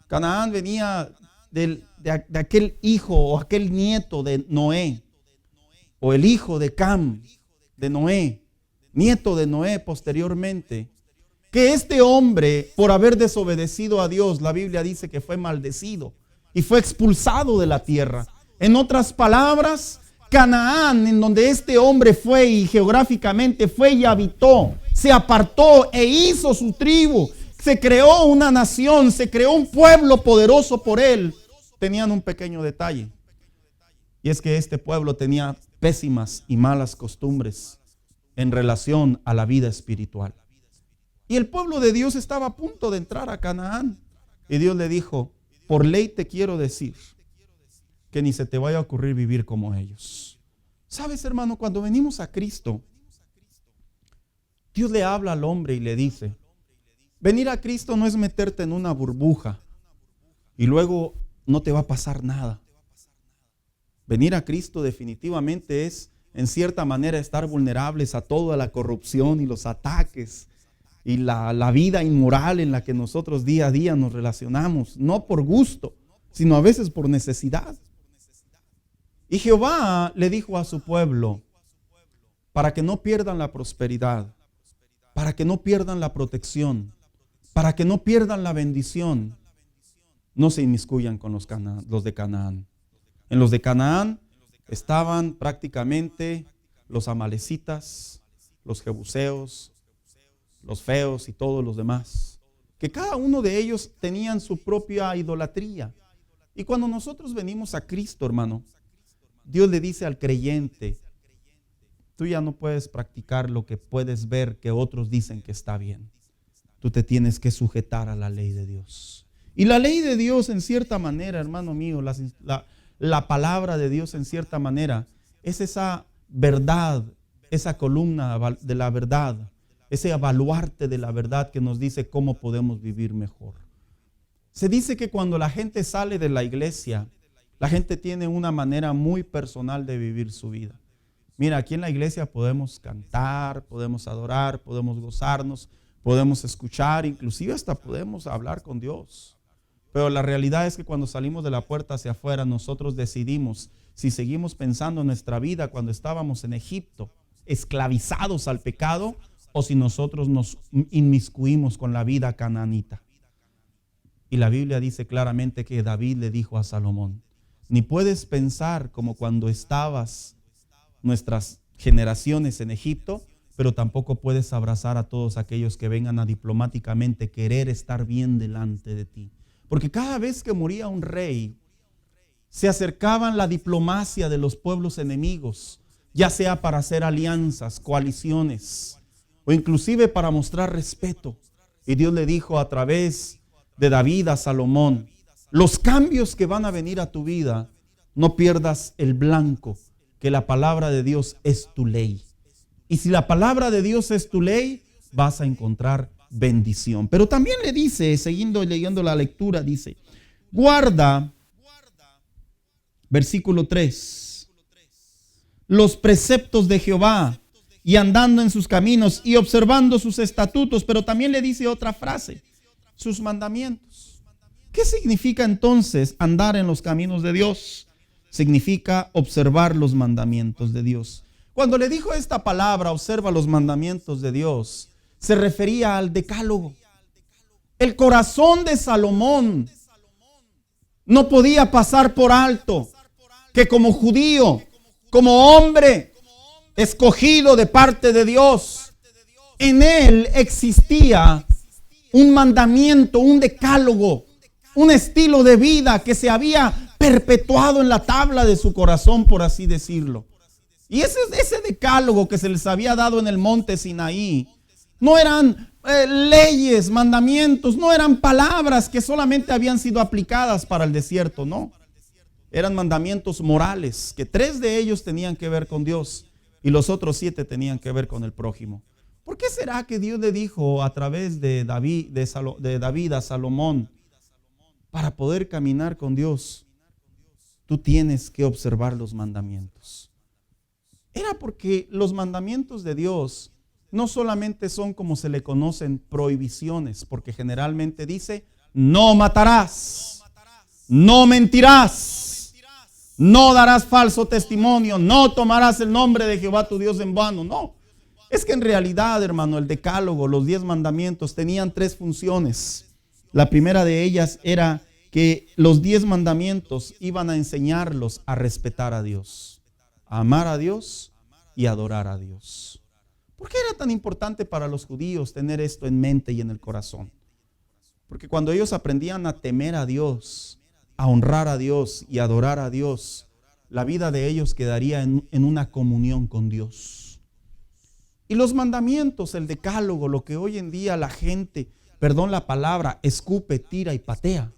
Canaán venía de aquel hijo o aquel nieto de Noé, o el hijo de Cam, de Noé, nieto de Noé posteriormente, que este hombre, por haber desobedecido a Dios, la Biblia dice que fue maldecido y fue expulsado de la tierra. En otras palabras, Canaán, en donde este hombre fue y geográficamente fue y habitó, se apartó e hizo su tribu, se creó una nación, se creó un pueblo poderoso por él. Tenían un pequeño detalle, y es que este pueblo tenía pésimas y malas costumbres en relación a la vida espiritual. Y el pueblo de Dios estaba a punto de entrar a Canaán. Y Dios le dijo, por ley te quiero decir que ni se te vaya a ocurrir vivir como ellos. ¿Sabes, hermano? Cuando venimos a Cristo, Dios le habla al hombre y le dice, venir a Cristo no es meterte en una burbuja y luego no te va a pasar nada. Venir a Cristo definitivamente es, en cierta manera, estar vulnerables a toda la corrupción y los ataques y la vida inmoral en la que nosotros día a día nos relacionamos, no por gusto, sino a veces por necesidad. Y Jehová le dijo a su pueblo, para que no pierdan la prosperidad, para que no pierdan la protección, para que no pierdan la bendición, no se inmiscuyan con los de Canaán. En los de Canaán estaban prácticamente los amalecitas, los jebuseos, los feos y todos los demás, que cada uno de ellos tenían su propia idolatría. Y cuando nosotros venimos a Cristo, hermano, Dios le dice al creyente: tú ya no puedes practicar lo que puedes ver que otros dicen que está bien. Tú te tienes que sujetar a la ley de Dios. Y la ley de Dios, en cierta manera, hermano mío, la palabra de Dios, en cierta manera, es esa verdad, esa columna de la verdad, ese baluarte de la verdad que nos dice cómo podemos vivir mejor. Se dice que cuando la gente sale de la iglesia, la gente tiene una manera muy personal de vivir su vida. Mira, aquí en la iglesia podemos cantar, podemos adorar, podemos gozarnos, podemos escuchar, inclusive hasta podemos hablar con Dios. Pero la realidad es que cuando salimos de la puerta hacia afuera, nosotros decidimos si seguimos pensando en nuestra vida cuando estábamos en Egipto, esclavizados al pecado, o si nosotros nos inmiscuimos con la vida cananita. Y la Biblia dice claramente que David le dijo a Salomón: ni puedes pensar como cuando estabas nuestras generaciones en Egipto, pero tampoco puedes abrazar a todos aquellos que vengan a diplomáticamente querer estar bien delante de ti. Porque cada vez que moría un rey, se acercaban la diplomacia de los pueblos enemigos, ya sea para hacer alianzas, coaliciones, o inclusive para mostrar respeto. Y Dios le dijo a través de David a Salomón: los cambios que van a venir a tu vida, no pierdas el blanco, que la palabra de Dios es tu ley. Y si la palabra de Dios es tu ley, vas a encontrar bendición. Pero también le dice, siguiendo leyendo la lectura, dice: guarda, versículo 3, los preceptos de Jehová, y andando en sus caminos y observando sus estatutos. Pero también le dice otra frase: sus mandamientos. ¿Qué significa entonces andar en los caminos de Dios? Significa observar los mandamientos de Dios. Cuando le dijo esta palabra, observa los mandamientos de Dios, se refería al decálogo. El corazón de Salomón no podía pasar por alto que como judío, como hombre escogido de parte de Dios, en él existía un mandamiento, un decálogo, un estilo de vida que se había perpetuado en la tabla de su corazón, por así decirlo. Y ese decálogo que se les había dado en el monte Sinaí no eran leyes, mandamientos, no eran palabras que solamente habían sido aplicadas para el desierto, no. Eran mandamientos morales, que 3 de ellos tenían que ver con Dios y los otros 7 tenían que ver con el prójimo. ¿Por qué será que Dios le dijo a través de David a Salomón: para poder caminar con Dios, tú tienes que observar los mandamientos? Era porque los mandamientos de Dios no solamente son, como se le conocen, prohibiciones, porque generalmente dice: no matarás, no mentirás, no darás falso testimonio, no tomarás el nombre de Jehová tu Dios en vano. No, es que en realidad, hermano, el decálogo, los 10 mandamientos tenían 3 funciones. La primera de ellas era que los 10 mandamientos iban a enseñarlos a respetar a Dios, a amar a Dios y adorar a Dios. ¿Por qué era tan importante para los judíos tener esto en mente y en el corazón? Porque cuando ellos aprendían a temer a Dios, a honrar a Dios y adorar a Dios, la vida de ellos quedaría en una comunión con Dios. Y los mandamientos, el decálogo, lo que hoy en día la gente, perdón la palabra, escupe, tira y patea,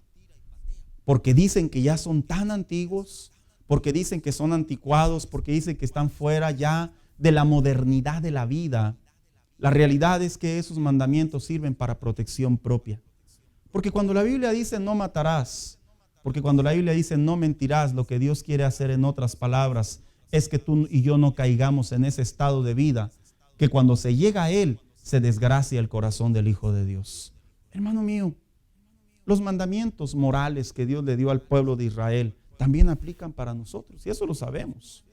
porque dicen que ya son tan antiguos, porque dicen que son anticuados, porque dicen que están fuera ya de la modernidad de la vida. La realidad es que esos mandamientos sirven para protección propia. Porque cuando la Biblia dice no matarás, porque cuando la Biblia dice no mentirás, lo que Dios quiere hacer, en otras palabras, es que tú y yo no caigamos en ese estado de vida, que cuando se llega a él, se desgracia el corazón del Hijo de Dios. Hermano mío, los mandamientos morales que Dios le dio al pueblo de Israel también aplican para nosotros, y eso lo sabemos.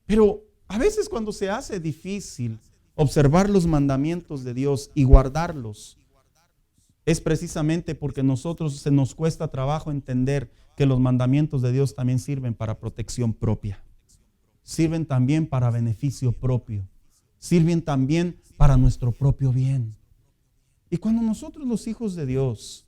Pero a veces cuando se hace difícil observar los mandamientos de Dios y guardarlos, es precisamente porque nosotros se nos cuesta trabajo entender que los mandamientos de Dios también sirven para protección propia. sirven también para beneficio propio. Sirven también para nuestro propio bien. Y cuando nosotros los hijos de Dios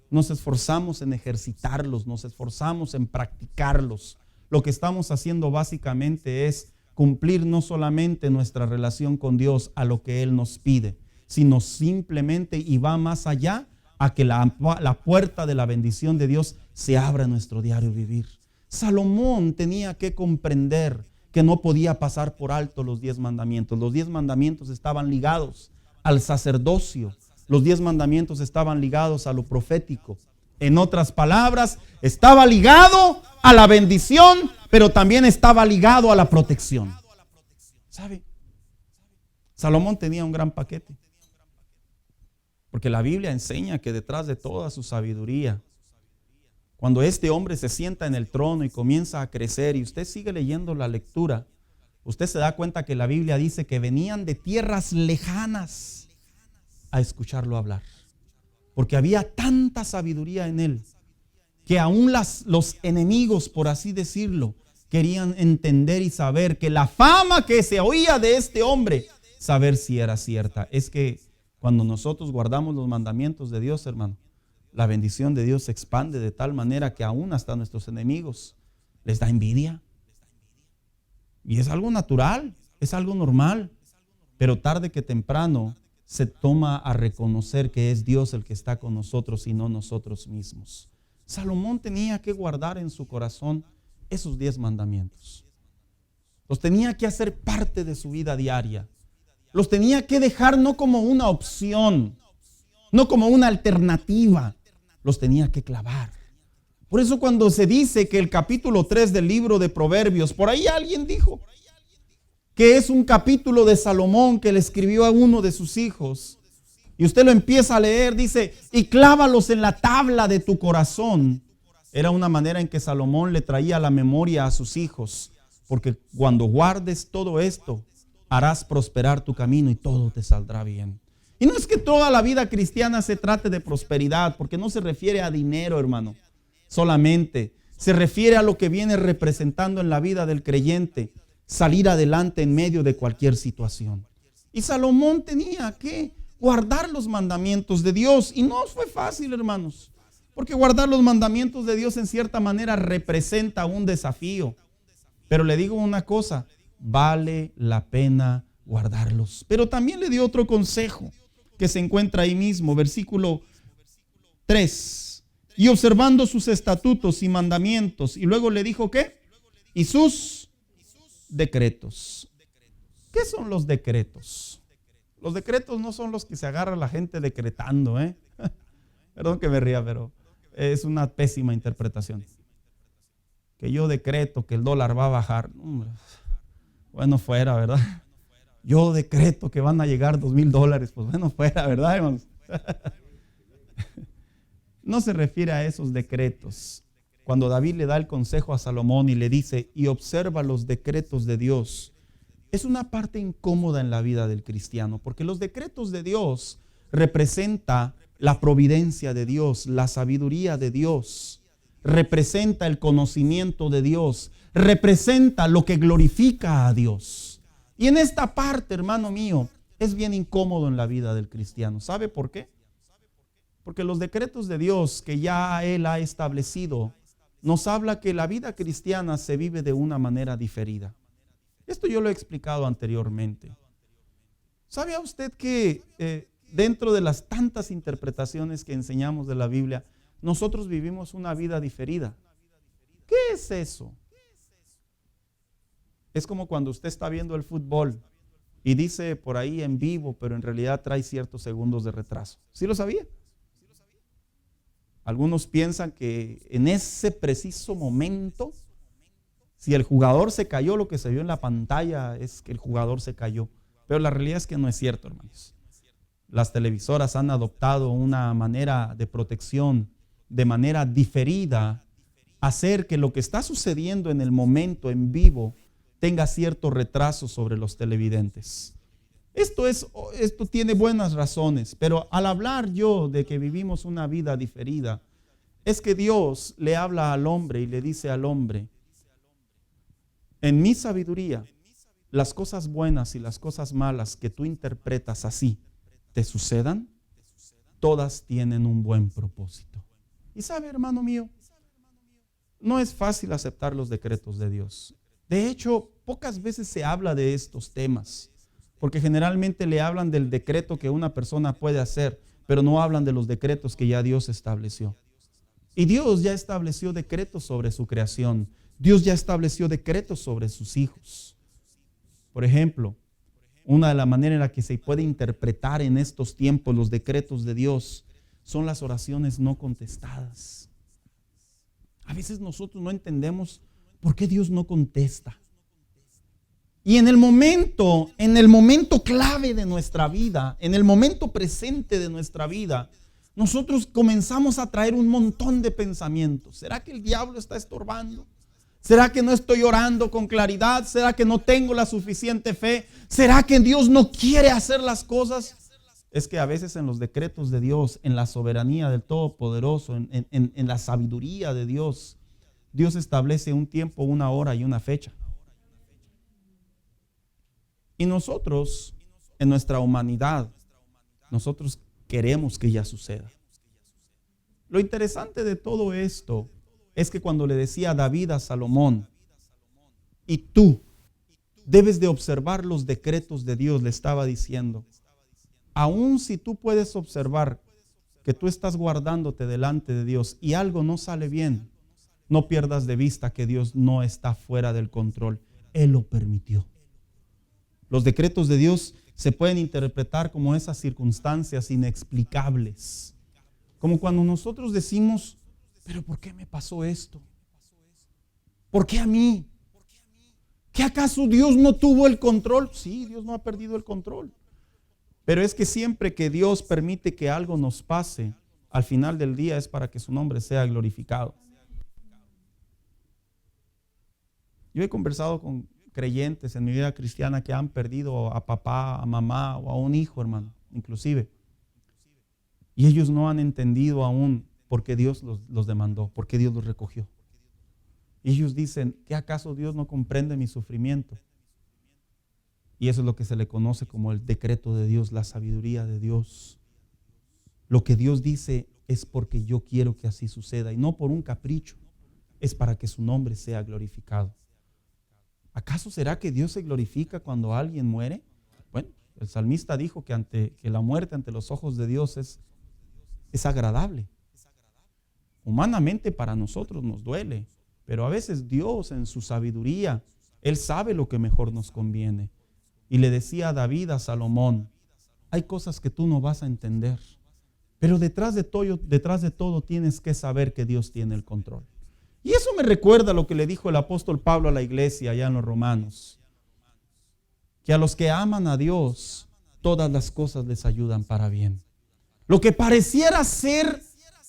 nos esforzamos en ejercitarlos, nos esforzamos en practicarlos, lo que estamos haciendo básicamente es cumplir no solamente nuestra relación con Dios a lo que Él nos pide, sino simplemente, y va más allá, a que la puerta de la bendición de Dios se abra en nuestro diario vivir. Salomón tenía que comprender que no podía pasar por alto los 10 mandamientos. Los 10 mandamientos estaban ligados al sacerdocio. Los 10 mandamientos estaban ligados a lo profético. En otras palabras, estaba ligado a la bendición, pero también estaba ligado a la protección. ¿Sabe? Salomón tenía un gran paquete. Porque la Biblia enseña que detrás de toda su sabiduría, cuando este hombre se sienta en el trono y comienza a crecer, y usted sigue leyendo la lectura, usted se da cuenta que la Biblia dice que venían de tierras lejanas a escucharlo hablar. Porque había tanta sabiduría en él, que aún los enemigos, por así decirlo, querían entender y saber que la fama que se oía de este hombre, saber si era cierta. Es que cuando nosotros guardamos los mandamientos de Dios, hermano, la bendición de Dios se expande de tal manera que aún hasta nuestros enemigos les da envidia. Y es algo natural, es algo normal, pero tarde que temprano se toma a reconocer que es Dios el que está con nosotros y no nosotros mismos. Salomón tenía que guardar en su corazón esos 10 mandamientos. Los tenía que hacer parte de su vida diaria. Los tenía que dejar no como una opción, no como una alternativa. Los tenía que clavar. Por eso cuando se dice que el capítulo 3 del libro de Proverbios, por ahí alguien dijo que es un capítulo de Salomón que le escribió a uno de sus hijos. Y usted lo empieza a leer, dice, y clávalos en la tabla de tu corazón. Era una manera en que Salomón le traía la memoria a sus hijos. Porque cuando guardes todo esto, harás prosperar tu camino y todo te saldrá bien. Y no es que toda la vida cristiana se trate de prosperidad, porque no se refiere a dinero, hermano. Solamente se refiere a lo que viene representando en la vida del creyente, salir adelante en medio de cualquier situación. Y Salomón tenía que guardar los mandamientos de Dios. Y no fue fácil, hermanos, porque guardar los mandamientos de Dios en cierta manera representa un desafío. Pero le digo una cosa, vale la pena guardarlos. Pero también le dio otro consejo que se encuentra ahí mismo, versículo 3. Y observando sus estatutos y mandamientos. Y luego le dijo ¿qué? Y sus decretos. ¿Qué son los decretos? Los decretos no son los que se agarra la gente decretando, Perdón que me ría, pero es una pésima interpretación. Que yo decreto que el dólar va a bajar. Bueno, fuera, ¿verdad? Yo decreto que van a llegar $2,000. Pues bueno, fuera, ¿verdad, hermanos? No se refiere a esos decretos. Cuando David le da el consejo a Salomón y le dice, y observa los decretos de Dios, es una parte incómoda en la vida del cristiano, porque los decretos de Dios representa la providencia de Dios, la sabiduría de Dios, representa el conocimiento de Dios, representa lo que glorifica a Dios. Y en esta parte, hermano mío, es bien incómodo en la vida del cristiano. ¿Sabe por qué? Porque los decretos de Dios que ya Él ha establecido nos habla que la vida cristiana se vive de una manera diferida. Esto yo lo he explicado anteriormente. ¿Sabe usted que dentro de las tantas interpretaciones que enseñamos de la Biblia, nosotros vivimos una vida diferida? ¿Qué es eso? Es como cuando usted está viendo el fútbol y dice por ahí en vivo, pero en realidad trae ciertos segundos de retraso. ¿Sí lo sabía? Algunos piensan que en ese preciso momento, si el jugador se cayó, lo que se vio en la pantalla es que el jugador se cayó. Pero la realidad es que no es cierto, hermanos. Las televisoras han adoptado una manera de protección de manera diferida, hacer que lo que está sucediendo en el momento en vivo tenga cierto retraso sobre los televidentes. Esto tiene buenas razones, pero al hablar yo de que vivimos una vida diferida, es que Dios le habla al hombre y le dice al hombre, en mi sabiduría, las cosas buenas y las cosas malas que tú interpretas así te sucedan, todas tienen un buen propósito. Y sabe, hermano mío, no es fácil aceptar los decretos de Dios. De hecho, pocas veces se habla de estos temas, porque generalmente le hablan del decreto que una persona puede hacer, pero no hablan de los decretos que ya Dios estableció. Y Dios ya estableció decretos sobre su creación. Dios ya estableció decretos sobre sus hijos. Por ejemplo, una de las maneras en la que se puede interpretar en estos tiempos los decretos de Dios son las oraciones no contestadas. A veces nosotros no entendemos por qué Dios no contesta. Y en el momento clave de nuestra vida, en el momento presente de nuestra vida, nosotros comenzamos a traer un montón de pensamientos. ¿Será que el diablo está estorbando? ¿Será que no estoy orando con claridad? ¿Será que no tengo la suficiente fe? ¿Será que Dios no quiere hacer las cosas? Es que a veces en los decretos de Dios, en la soberanía del Todopoderoso, en la sabiduría de Dios, Dios establece un tiempo, una hora y una fecha. Y nosotros, en nuestra humanidad, nosotros queremos que ya suceda. Lo interesante de todo esto es que cuando le decía David a Salomón, y tú debes de observar los decretos de Dios, le estaba diciendo, aun si tú puedes observar que tú estás guardándote delante de Dios y algo no sale bien, no pierdas de vista que Dios no está fuera del control. Él lo permitió. Los decretos de Dios se pueden interpretar como esas circunstancias inexplicables. Como cuando nosotros decimos, pero ¿por qué me pasó esto? ¿Por qué a mí? ¿Qué acaso Dios no tuvo el control? Sí, Dios no ha perdido el control. Pero es que siempre que Dios permite que algo nos pase, al final del día es para que su nombre sea glorificado. Yo he conversado con creyentes en mi vida cristiana que han perdido a papá, a mamá o a un hijo, hermano, inclusive. Y ellos no han entendido aún por qué Dios los demandó, por qué Dios los recogió. Y ellos dicen, ¿qué acaso Dios no comprende mi sufrimiento? Y eso es lo que se le conoce como el decreto de Dios, la sabiduría de Dios. Lo que Dios dice es porque yo quiero que así suceda y no por un capricho, es para que su nombre sea glorificado. ¿Acaso será que Dios se glorifica cuando alguien muere? Bueno, el salmista dijo que la muerte ante los ojos de Dios es agradable. Humanamente para nosotros nos duele, pero a veces Dios en su sabiduría, Él sabe lo que mejor nos conviene. Y le decía a David, a Salomón, hay cosas que tú no vas a entender, pero detrás de todo tienes que saber que Dios tiene el control. Y eso me recuerda lo que le dijo el apóstol Pablo a la iglesia allá en los Romanos, que a los que aman a Dios, todas las cosas les ayudan para bien. Lo que pareciera ser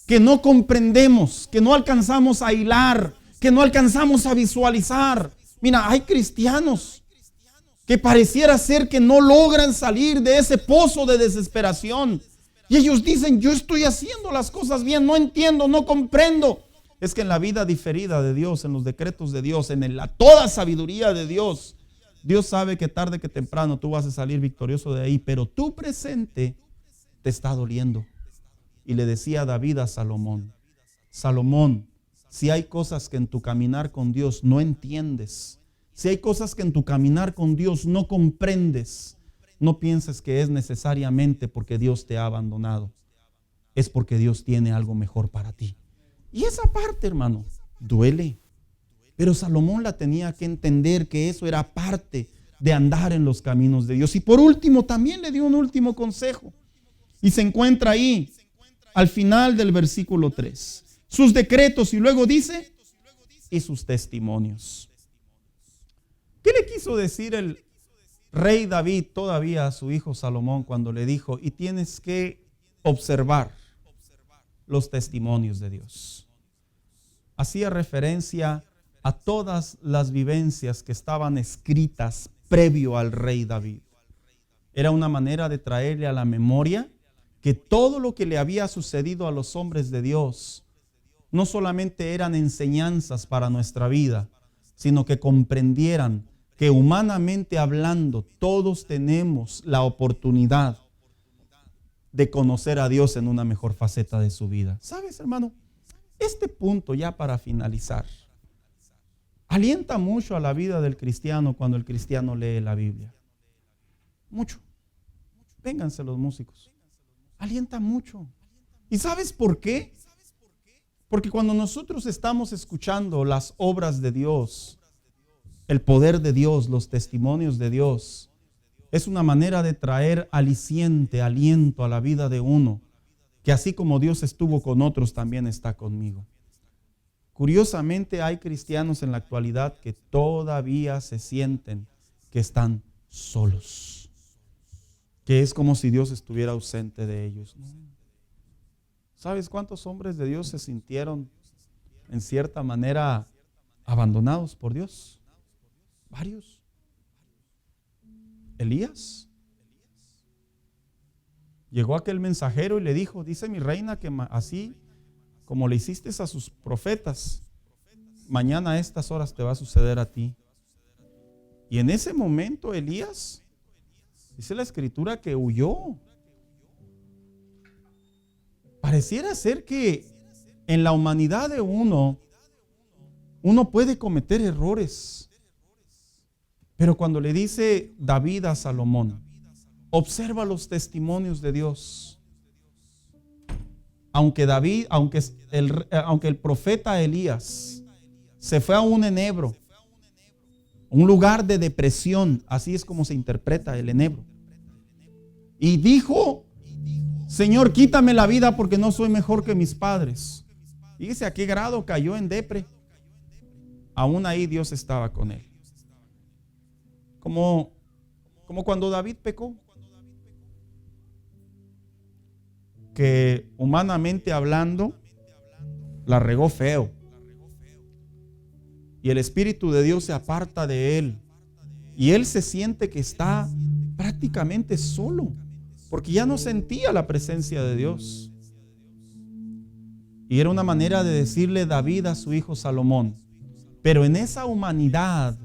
que no comprendemos, que no alcanzamos a hilar, que no alcanzamos a visualizar. Mira, hay cristianos que pareciera ser que no logran salir de ese pozo de desesperación. Y ellos dicen, yo estoy haciendo las cosas bien, no entiendo, no comprendo. Es que en la vida diferida de Dios, en los decretos de Dios, en la toda sabiduría de Dios, Dios sabe que tarde que temprano tú vas a salir victorioso de ahí, pero tu presente te está doliendo. Y le decía David a Salomón, Salomón, si hay cosas que en tu caminar con Dios no entiendes, si hay cosas que en tu caminar con Dios no comprendes, no pienses que es necesariamente porque Dios te ha abandonado, es porque Dios tiene algo mejor para ti. Y esa parte, hermano, duele. Pero Salomón la tenía que entender que eso era parte de andar en los caminos de Dios. Y por último, también le dio un último consejo. Y se encuentra ahí, al final del versículo 3. Sus decretos, y luego dice, y sus testimonios. ¿Qué le quiso decir el rey David todavía a su hijo Salomón cuando le dijo, y tienes que observar los testimonios de Dios? Hacía referencia a todas las vivencias que estaban escritas previo al rey David. Era una manera de traerle a la memoria que todo lo que le había sucedido a los hombres de Dios no solamente eran enseñanzas para nuestra vida, sino que comprendieran que humanamente hablando todos tenemos la oportunidad de conocer a Dios en una mejor faceta de su vida. ¿Sabes, hermano? Este punto, ya para finalizar, alienta mucho a la vida del cristiano cuando el cristiano lee la Biblia. Mucho. Vénganse los músicos. Alienta mucho. ¿Y sabes por qué? Porque cuando nosotros estamos escuchando las obras de Dios, el poder de Dios, los testimonios de Dios, es una manera de traer aliciente, aliento a la vida de uno, que así como Dios estuvo con otros, también está conmigo. Curiosamente, hay cristianos en la actualidad que todavía se sienten que están solos, que es como si Dios estuviera ausente de ellos. ¿Sabes cuántos hombres de Dios se sintieron en cierta manera abandonados por Dios? Varios. Elías. Llegó aquel mensajero y le dijo: dice mi reina que así como le hiciste a sus profetas, mañana a estas horas te va a suceder a ti. Y en ese momento Elías, dice la escritura, que huyó. Pareciera ser que en la humanidad de uno puede cometer errores. Pero cuando le dice David a Salomón, observa los testimonios de Dios. Aunque el profeta Elías se fue a un enebro, un lugar de depresión, así es como se interpreta el enebro, y dijo: Señor, quítame la vida porque no soy mejor que mis padres. Fíjese a qué grado cayó en depre. Aún ahí Dios estaba con él. Como cuando David pecó, que humanamente hablando la regó feo, y el Espíritu de Dios se aparta de él, y él se siente que está prácticamente solo, porque ya no sentía la presencia de Dios. Y era una manera de decirle David a su hijo Salomón: pero en esa humanidad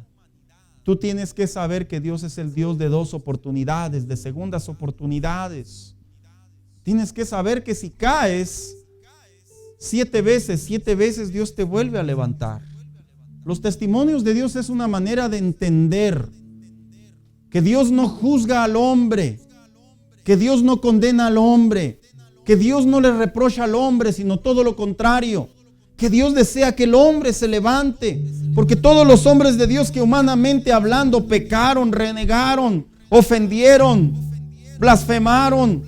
tú tienes que saber que Dios es el Dios de dos oportunidades, de segundas oportunidades. Tienes que saber que si caes 7 veces Dios te vuelve a levantar. Los testimonios de Dios es una manera de entender que Dios no juzga al hombre, que Dios no condena al hombre, que Dios no le reprocha al hombre, sino todo lo contrario, que Dios desea que el hombre se levante, porque todos los hombres de Dios que humanamente hablando pecaron, renegaron, ofendieron, blasfemaron,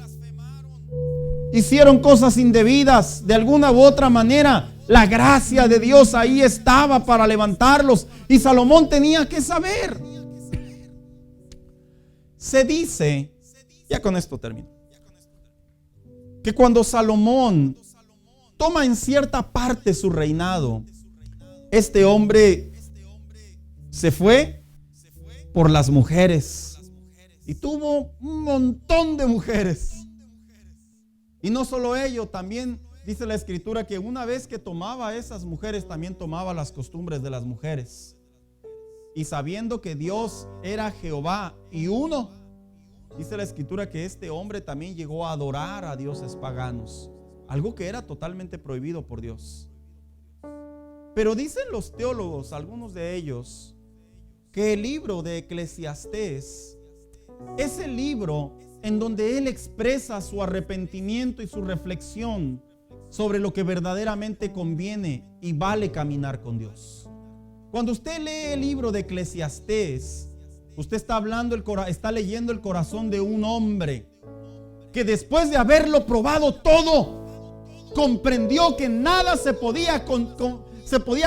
hicieron cosas indebidas, de alguna u otra manera la gracia de Dios ahí estaba para levantarlos, y Salomón tenía que saber. Se dice, ya con esto termino, que cuando Salomón toma en cierta parte su reinado, este hombre se fue por las mujeres y tuvo un montón de mujeres. Y no solo ello, también dice la escritura que una vez que tomaba a esas mujeres, también tomaba las costumbres de las mujeres. Y sabiendo que Dios era Jehová y uno, dice la escritura que este hombre también llegó a adorar a dioses paganos, algo que era totalmente prohibido por Dios. Pero dicen los teólogos, algunos de ellos, que el libro de Eclesiastés es el libro en donde él expresa su arrepentimiento y su reflexión sobre lo que verdaderamente conviene y vale caminar con Dios. Cuando usted lee el libro de Eclesiastés, usted está leyendo el corazón de un hombre que después de haberlo probado todo, comprendió que nada se podía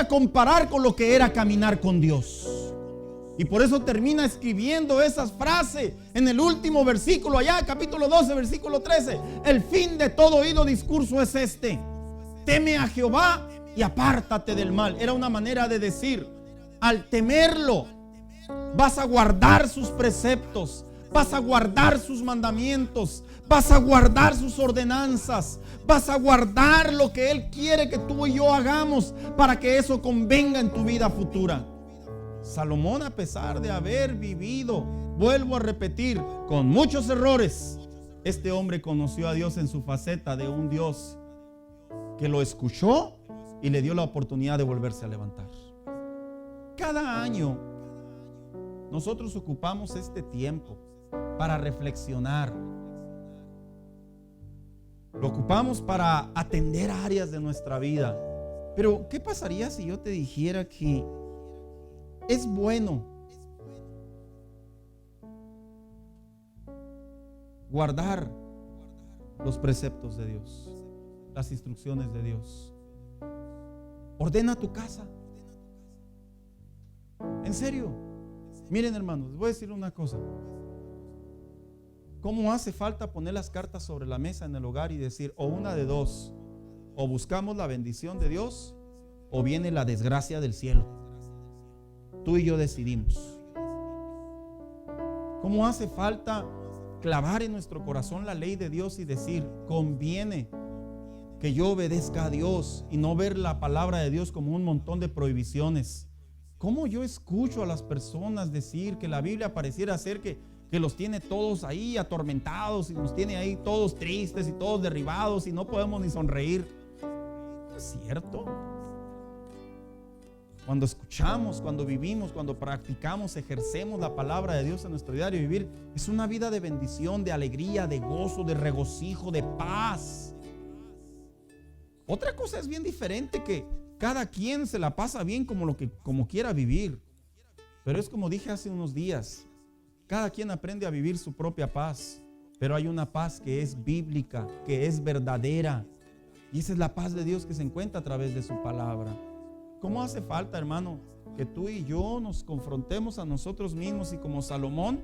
comparar con lo que era caminar con Dios. Y por eso termina escribiendo esas frases en el último versículo, allá capítulo 12, versículo 13. El fin de todo oído discurso es este: teme a Jehová y apártate del mal. Era una manera de decir, al temerlo, vas a guardar sus preceptos, vas a guardar sus mandamientos, vas a guardar sus ordenanzas, vas a guardar lo que Él quiere que tú y yo hagamos para que eso convenga en tu vida futura. Salomón, a pesar de haber vivido, vuelvo a repetir, con muchos errores, este hombre conoció a Dios en su faceta de un Dios que lo escuchó y le dio la oportunidad de volverse a levantar. Cada año nosotros ocupamos este tiempo para reflexionar. Lo ocupamos para atender áreas de nuestra vida. Pero ¿qué pasaría si yo te dijera que es bueno guardar los preceptos de Dios, las instrucciones de Dios? Ordena tu casa. En serio. Miren, hermanos, les voy a decir una cosa. ¿Cómo hace falta poner las cartas sobre la mesa en el hogar y decir, o una de dos, o buscamos la bendición de Dios o viene la desgracia del cielo? Tú y yo decidimos. ¿Cómo hace falta clavar en nuestro corazón la ley de Dios y decir, conviene que yo obedezca a Dios y no ver la palabra de Dios como un montón de prohibiciones? ¿Cómo yo escucho a las personas decir que la Biblia pareciera ser que los tiene todos ahí atormentados y nos tiene ahí todos tristes y todos derribados y no podemos ni sonreír? ¿No es cierto? Cuando escuchamos, cuando vivimos, cuando practicamos, ejercemos la palabra de Dios en nuestro diario vivir, es una vida de bendición, de alegría, de gozo, de regocijo, de paz. Otra cosa es bien diferente, que cada quien se la pasa bien como quiera vivir. Pero es como dije hace unos días, cada quien aprende a vivir su propia paz. Pero hay una paz que es bíblica, que es verdadera. Y esa es la paz de Dios que se encuentra a través de su palabra. ¿Cómo hace falta, hermano, que tú y yo nos confrontemos a nosotros mismos? Y como Salomón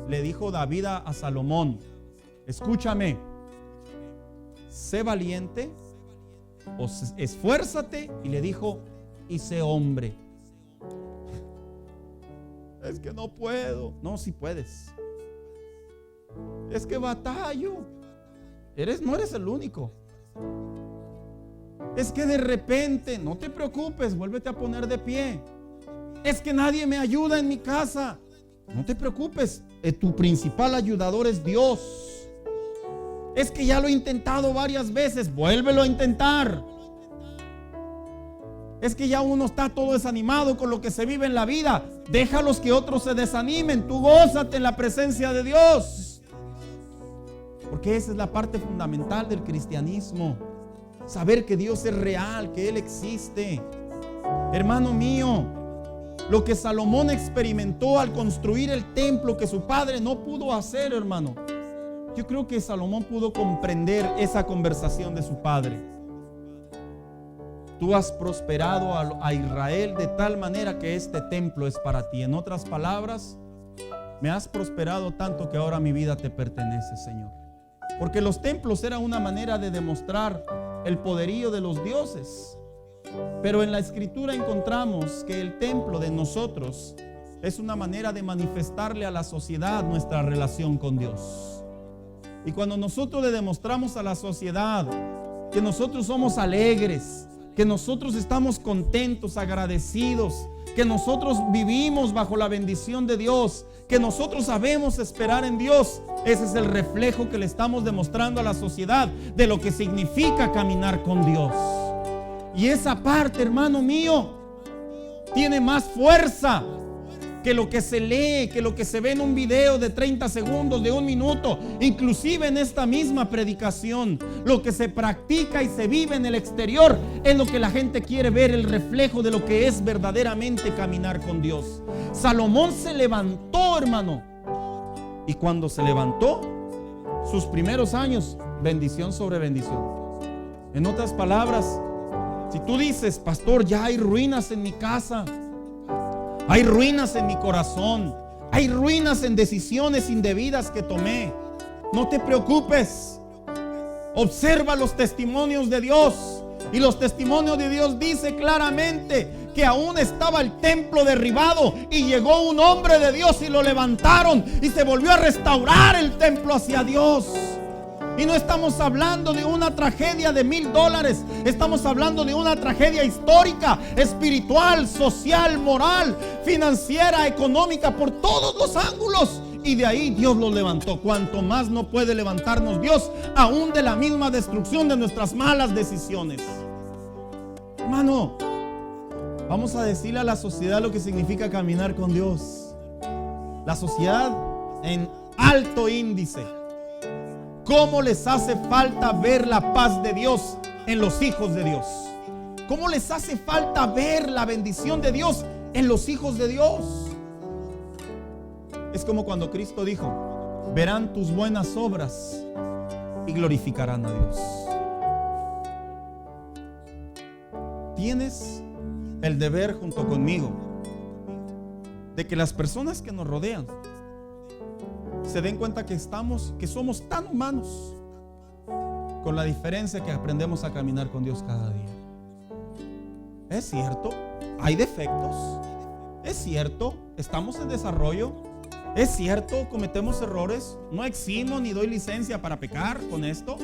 le dijo David a Salomón, escúchame, sé valiente o esfuérzate, y le dijo, y sé hombre. Es que no puedo. No, sí puedes. Es que batallo. No eres el único. Es que de repente, no te preocupes, vuélvete a poner de pie. Es que nadie me ayuda en mi casa. No te preocupes, tu principal ayudador es Dios. Es que ya lo he intentado varias veces, vuélvelo a intentar. Es que ya uno está todo desanimado con lo que se vive en la vida. Déjalos que otros se desanimen. Tú gózate en la presencia de Dios. Porque esa es la parte fundamental del cristianismo. Saber que Dios es real, que Él existe. Hermano mío, lo que Salomón experimentó al construir el templo que su padre no pudo hacer, hermano. Yo creo que Salomón pudo comprender esa conversación de su padre. Tú has prosperado a Israel de tal manera que este templo es para ti. En otras palabras, me has prosperado tanto que ahora mi vida te pertenece, Señor. Porque los templos eran una manera de demostrar el poderío de los dioses. Pero en la Escritura encontramos que el templo de nosotros es una manera de manifestarle a la sociedad nuestra relación con Dios. Y cuando nosotros le demostramos a la sociedad que nosotros somos alegres, que nosotros estamos contentos, agradecidos, que nosotros vivimos bajo la bendición de Dios, que nosotros sabemos esperar en Dios, ese es el reflejo que le estamos demostrando a la sociedad de lo que significa caminar con Dios. Y esa parte, hermano mío, tiene más fuerza que lo que se lee, que lo que se ve en un video de 30 segundos, de un minuto. Inclusive en esta misma predicación, lo que se practica y se vive en el exterior es lo que la gente quiere ver, el reflejo de lo que es verdaderamente caminar con Dios. Salomón se levantó, hermano, y cuando se levantó, sus primeros años, bendición sobre bendición. En otras palabras, si tú dices, pastor, ya hay ruinas en mi casa, hay ruinas en mi corazón, hay ruinas en decisiones indebidas que tomé, no te preocupes. Observa los testimonios de Dios. Y los testimonios de Dios dice claramente que aún estaba el templo derribado y llegó un hombre de Dios y lo levantaron y se volvió a restaurar el templo hacia Dios. Y no estamos hablando de una tragedia de $1000. Estamos hablando de una tragedia histórica, espiritual, social, moral, financiera, económica, por todos los ángulos. Y de ahí Dios lo levantó. Cuanto más no puede levantarnos Dios, aún de la misma destrucción de nuestras malas decisiones. Hermano, vamos a decirle a la sociedad lo que significa caminar con Dios. La sociedad en alto índice. ¿Cómo les hace falta ver la paz de Dios en los hijos de Dios? ¿Cómo les hace falta ver la bendición de Dios en los hijos de Dios? Es como cuando Cristo dijo: verán tus buenas obras y glorificarán a Dios. Tienes el deber junto conmigo de que las personas que nos rodean se den cuenta que somos tan humanos, con la diferencia que aprendemos a caminar con Dios cada día. Es cierto, hay defectos. Es cierto, estamos en desarrollo. Es cierto, cometemos errores. No eximo ni doy licencia para pecar con esto.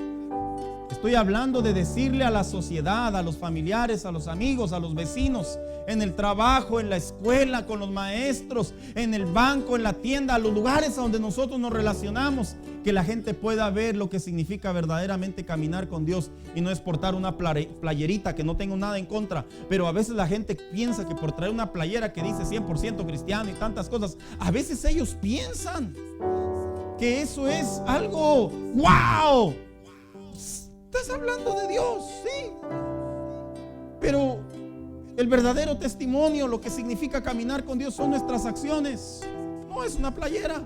Estoy hablando de decirle a la sociedad, a los familiares, a los amigos, a los vecinos, en el trabajo, en la escuela, con los maestros, en el banco, en la tienda, a los lugares a donde nosotros nos relacionamos, que la gente pueda ver lo que significa verdaderamente caminar con Dios y no es portar una playerita, que no tengo nada en contra, pero a veces la gente piensa que por traer una playera que dice 100% cristiano y tantas cosas, a veces ellos piensan que eso es algo ¡wow! Estás hablando de Dios, sí, pero el verdadero testimonio, lo que significa caminar con Dios, son nuestras acciones. No es una playera.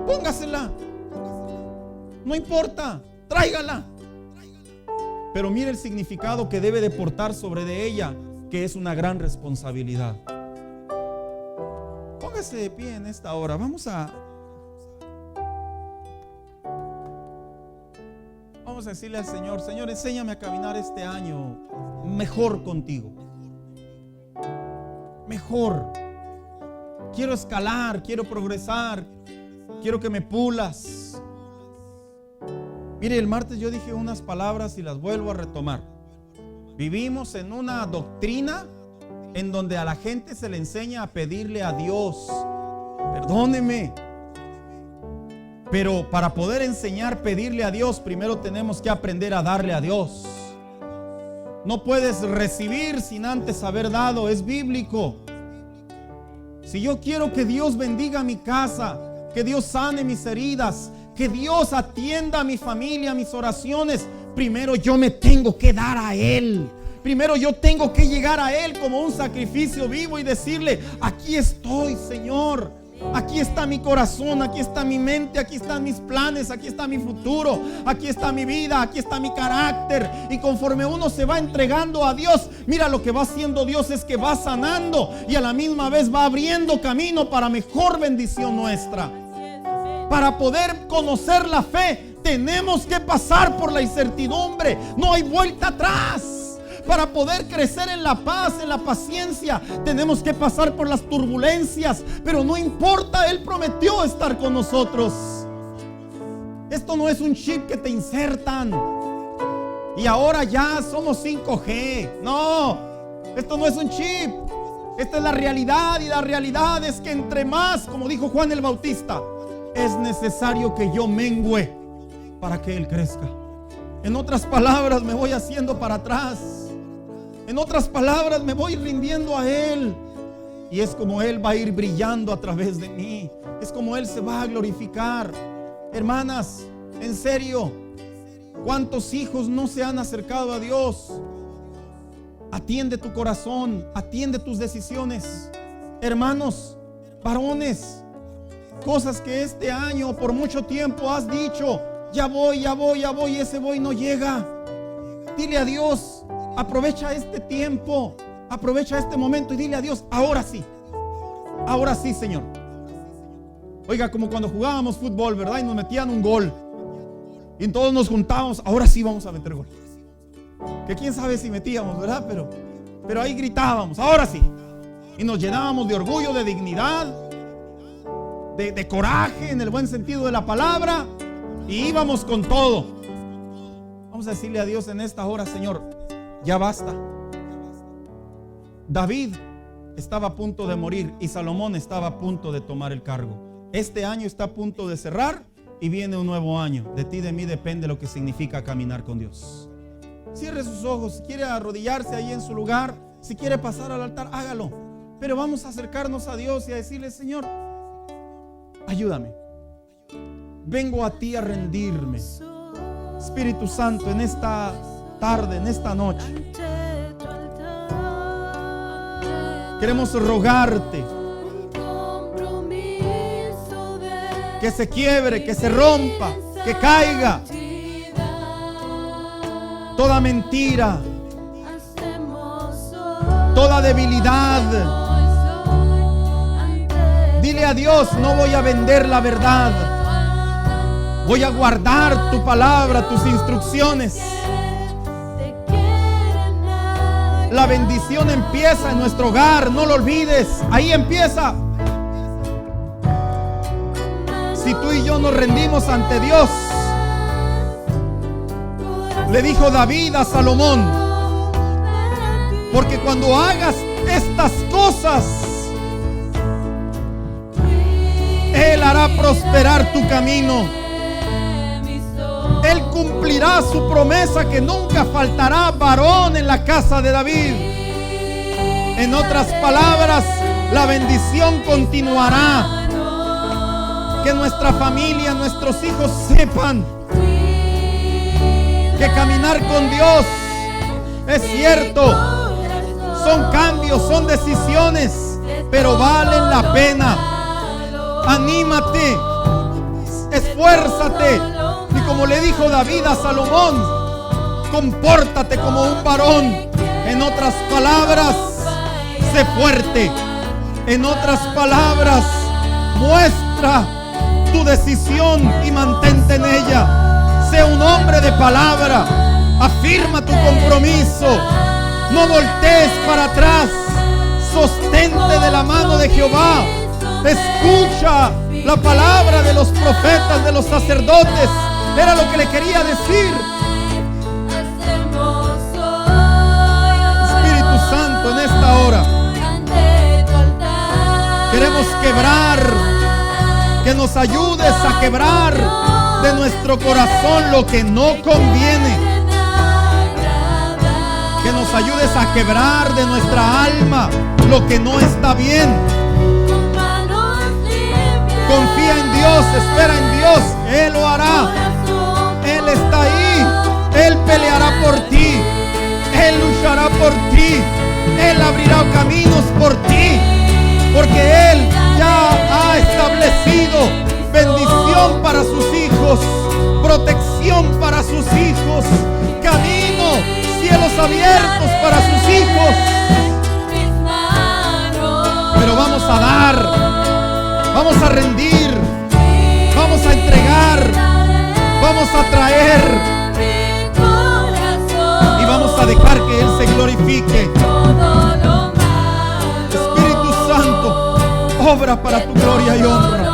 Póngasela, no importa, tráigala, pero mire el significado que debe de portar sobre de ella, que es una gran responsabilidad. Póngase de pie en esta hora. Vamos a decirle al Señor: Señor, enséñame a caminar este año mejor contigo. Mejor. Quiero escalar, quiero progresar, quiero que me pulas. Mire, el martes yo dije unas palabras y las vuelvo a retomar. Vivimos en una doctrina en donde a la gente se le enseña a pedirle a Dios. Perdóneme. Pero para poder enseñar a pedirle a Dios, primero tenemos que aprender a darle a Dios. No puedes recibir sin antes haber dado. Es bíblico. Si yo quiero que Dios bendiga mi casa, que Dios sane mis heridas, que Dios atienda a mi familia, mis oraciones, primero yo me tengo que dar a Él. Primero yo tengo que llegar a Él como un sacrificio vivo y decirle: aquí estoy, Señor. Aquí está mi corazón, aquí está mi mente, aquí están mis planes, aquí está mi futuro, aquí está mi vida, aquí está mi carácter. Y conforme uno se va entregando a Dios, mira, lo que va haciendo Dios es que va sanando y a la misma vez va abriendo camino para mejor bendición nuestra. Para poder conocer la fe, tenemos que pasar por la incertidumbre. No hay vuelta atrás. Para poder crecer en la paz, en la paciencia, tenemos que pasar por las turbulencias. Pero no importa, Él prometió estar con nosotros. Esto no es un chip que te insertan y ahora ya somos 5G. No, esto no es un chip. Esta es la realidad, y la realidad es que entre más, como dijo Juan el Bautista, es necesario que yo mengüe para que Él crezca. En otras palabras, me voy haciendo para atrás. En otras palabras, me voy rindiendo a Él. Y es como Él va a ir brillando a través de mí. Es como Él se va a glorificar. Hermanas, en serio, ¿cuántos hijos no se han acercado a Dios? Atiende tu corazón, atiende tus decisiones. Hermanos, varones, cosas que este año por mucho tiempo has dicho: ya voy, y ese voy no llega. Dile a Dios: aprovecha este tiempo, aprovecha este momento y dile a Dios: ahora sí, Señor. Oiga, como cuando jugábamos fútbol, ¿verdad? Y nos metían un gol y todos nos juntábamos: ahora sí vamos a meter gol. Que quién sabe si metíamos, ¿verdad? Pero ahí gritábamos: ahora sí. Y nos llenábamos de orgullo, de dignidad, de coraje en el buen sentido de la palabra. y íbamos con todo. Vamos a decirle a Dios en esta hora: Señor, ya basta. David estaba a punto de morir y Salomón estaba a punto de tomar el cargo. Este año está a punto de cerrar y viene un nuevo año. De ti, de mí depende lo que significa caminar con Dios. Cierre sus ojos. Si quiere arrodillarse ahí en su lugar, si quiere pasar al altar, hágalo. Pero vamos a acercarnos a Dios y a decirle: Señor, ayúdame. Vengo a ti a rendirme. Espíritu Santo, en esta tarde, en esta noche, queremos rogarte que se quiebre, que se rompa, que caiga toda mentira, toda debilidad. Dile a Dios: no voy a vender la verdad, voy a guardar tu palabra, tus instrucciones. La bendición empieza en nuestro hogar, no lo olvides, ahí empieza. Si tú y yo nos rendimos ante Dios, le dijo David a Salomón: porque cuando hagas estas cosas, Él hará prosperar tu camino. Él cumplirá su promesa, que nunca faltará varón en la casa de David. En otras palabras, la bendición continuará. Que nuestra familia, nuestros hijos sepan que caminar con Dios es cierto. Son cambios, son decisiones, pero valen la pena. Anímate, esfuérzate. Y como le dijo David a Salomón, compórtate como un varón. En otras palabras, sé fuerte. En otras palabras, muestra tu decisión y mantente en ella. Sé un hombre de palabra. Afirma tu compromiso. No voltees para atrás. Sostente de la mano de Jehová. Escucha la palabra de los profetas, de los sacerdotes. Era lo que le quería decir. Espíritu Santo, en esta hora queremos quebrar, que nos ayudes a quebrar de nuestro corazón lo que no conviene. Que nos ayudes a quebrar de nuestra alma lo que no está bien. Confía en Dios, espera en Dios, Él lo hará. Él está ahí, Él peleará por ti, Él luchará por ti, Él abrirá caminos por ti, porque Él ya ha establecido bendición para sus hijos, protección para sus hijos, camino, cielos abiertos para sus hijos. Pero vamos a dar, vamos a rendir, vamos a entregar, vamos a traer y vamos a dejar que Él se glorifique. Espíritu Santo, obra para tu gloria y honra.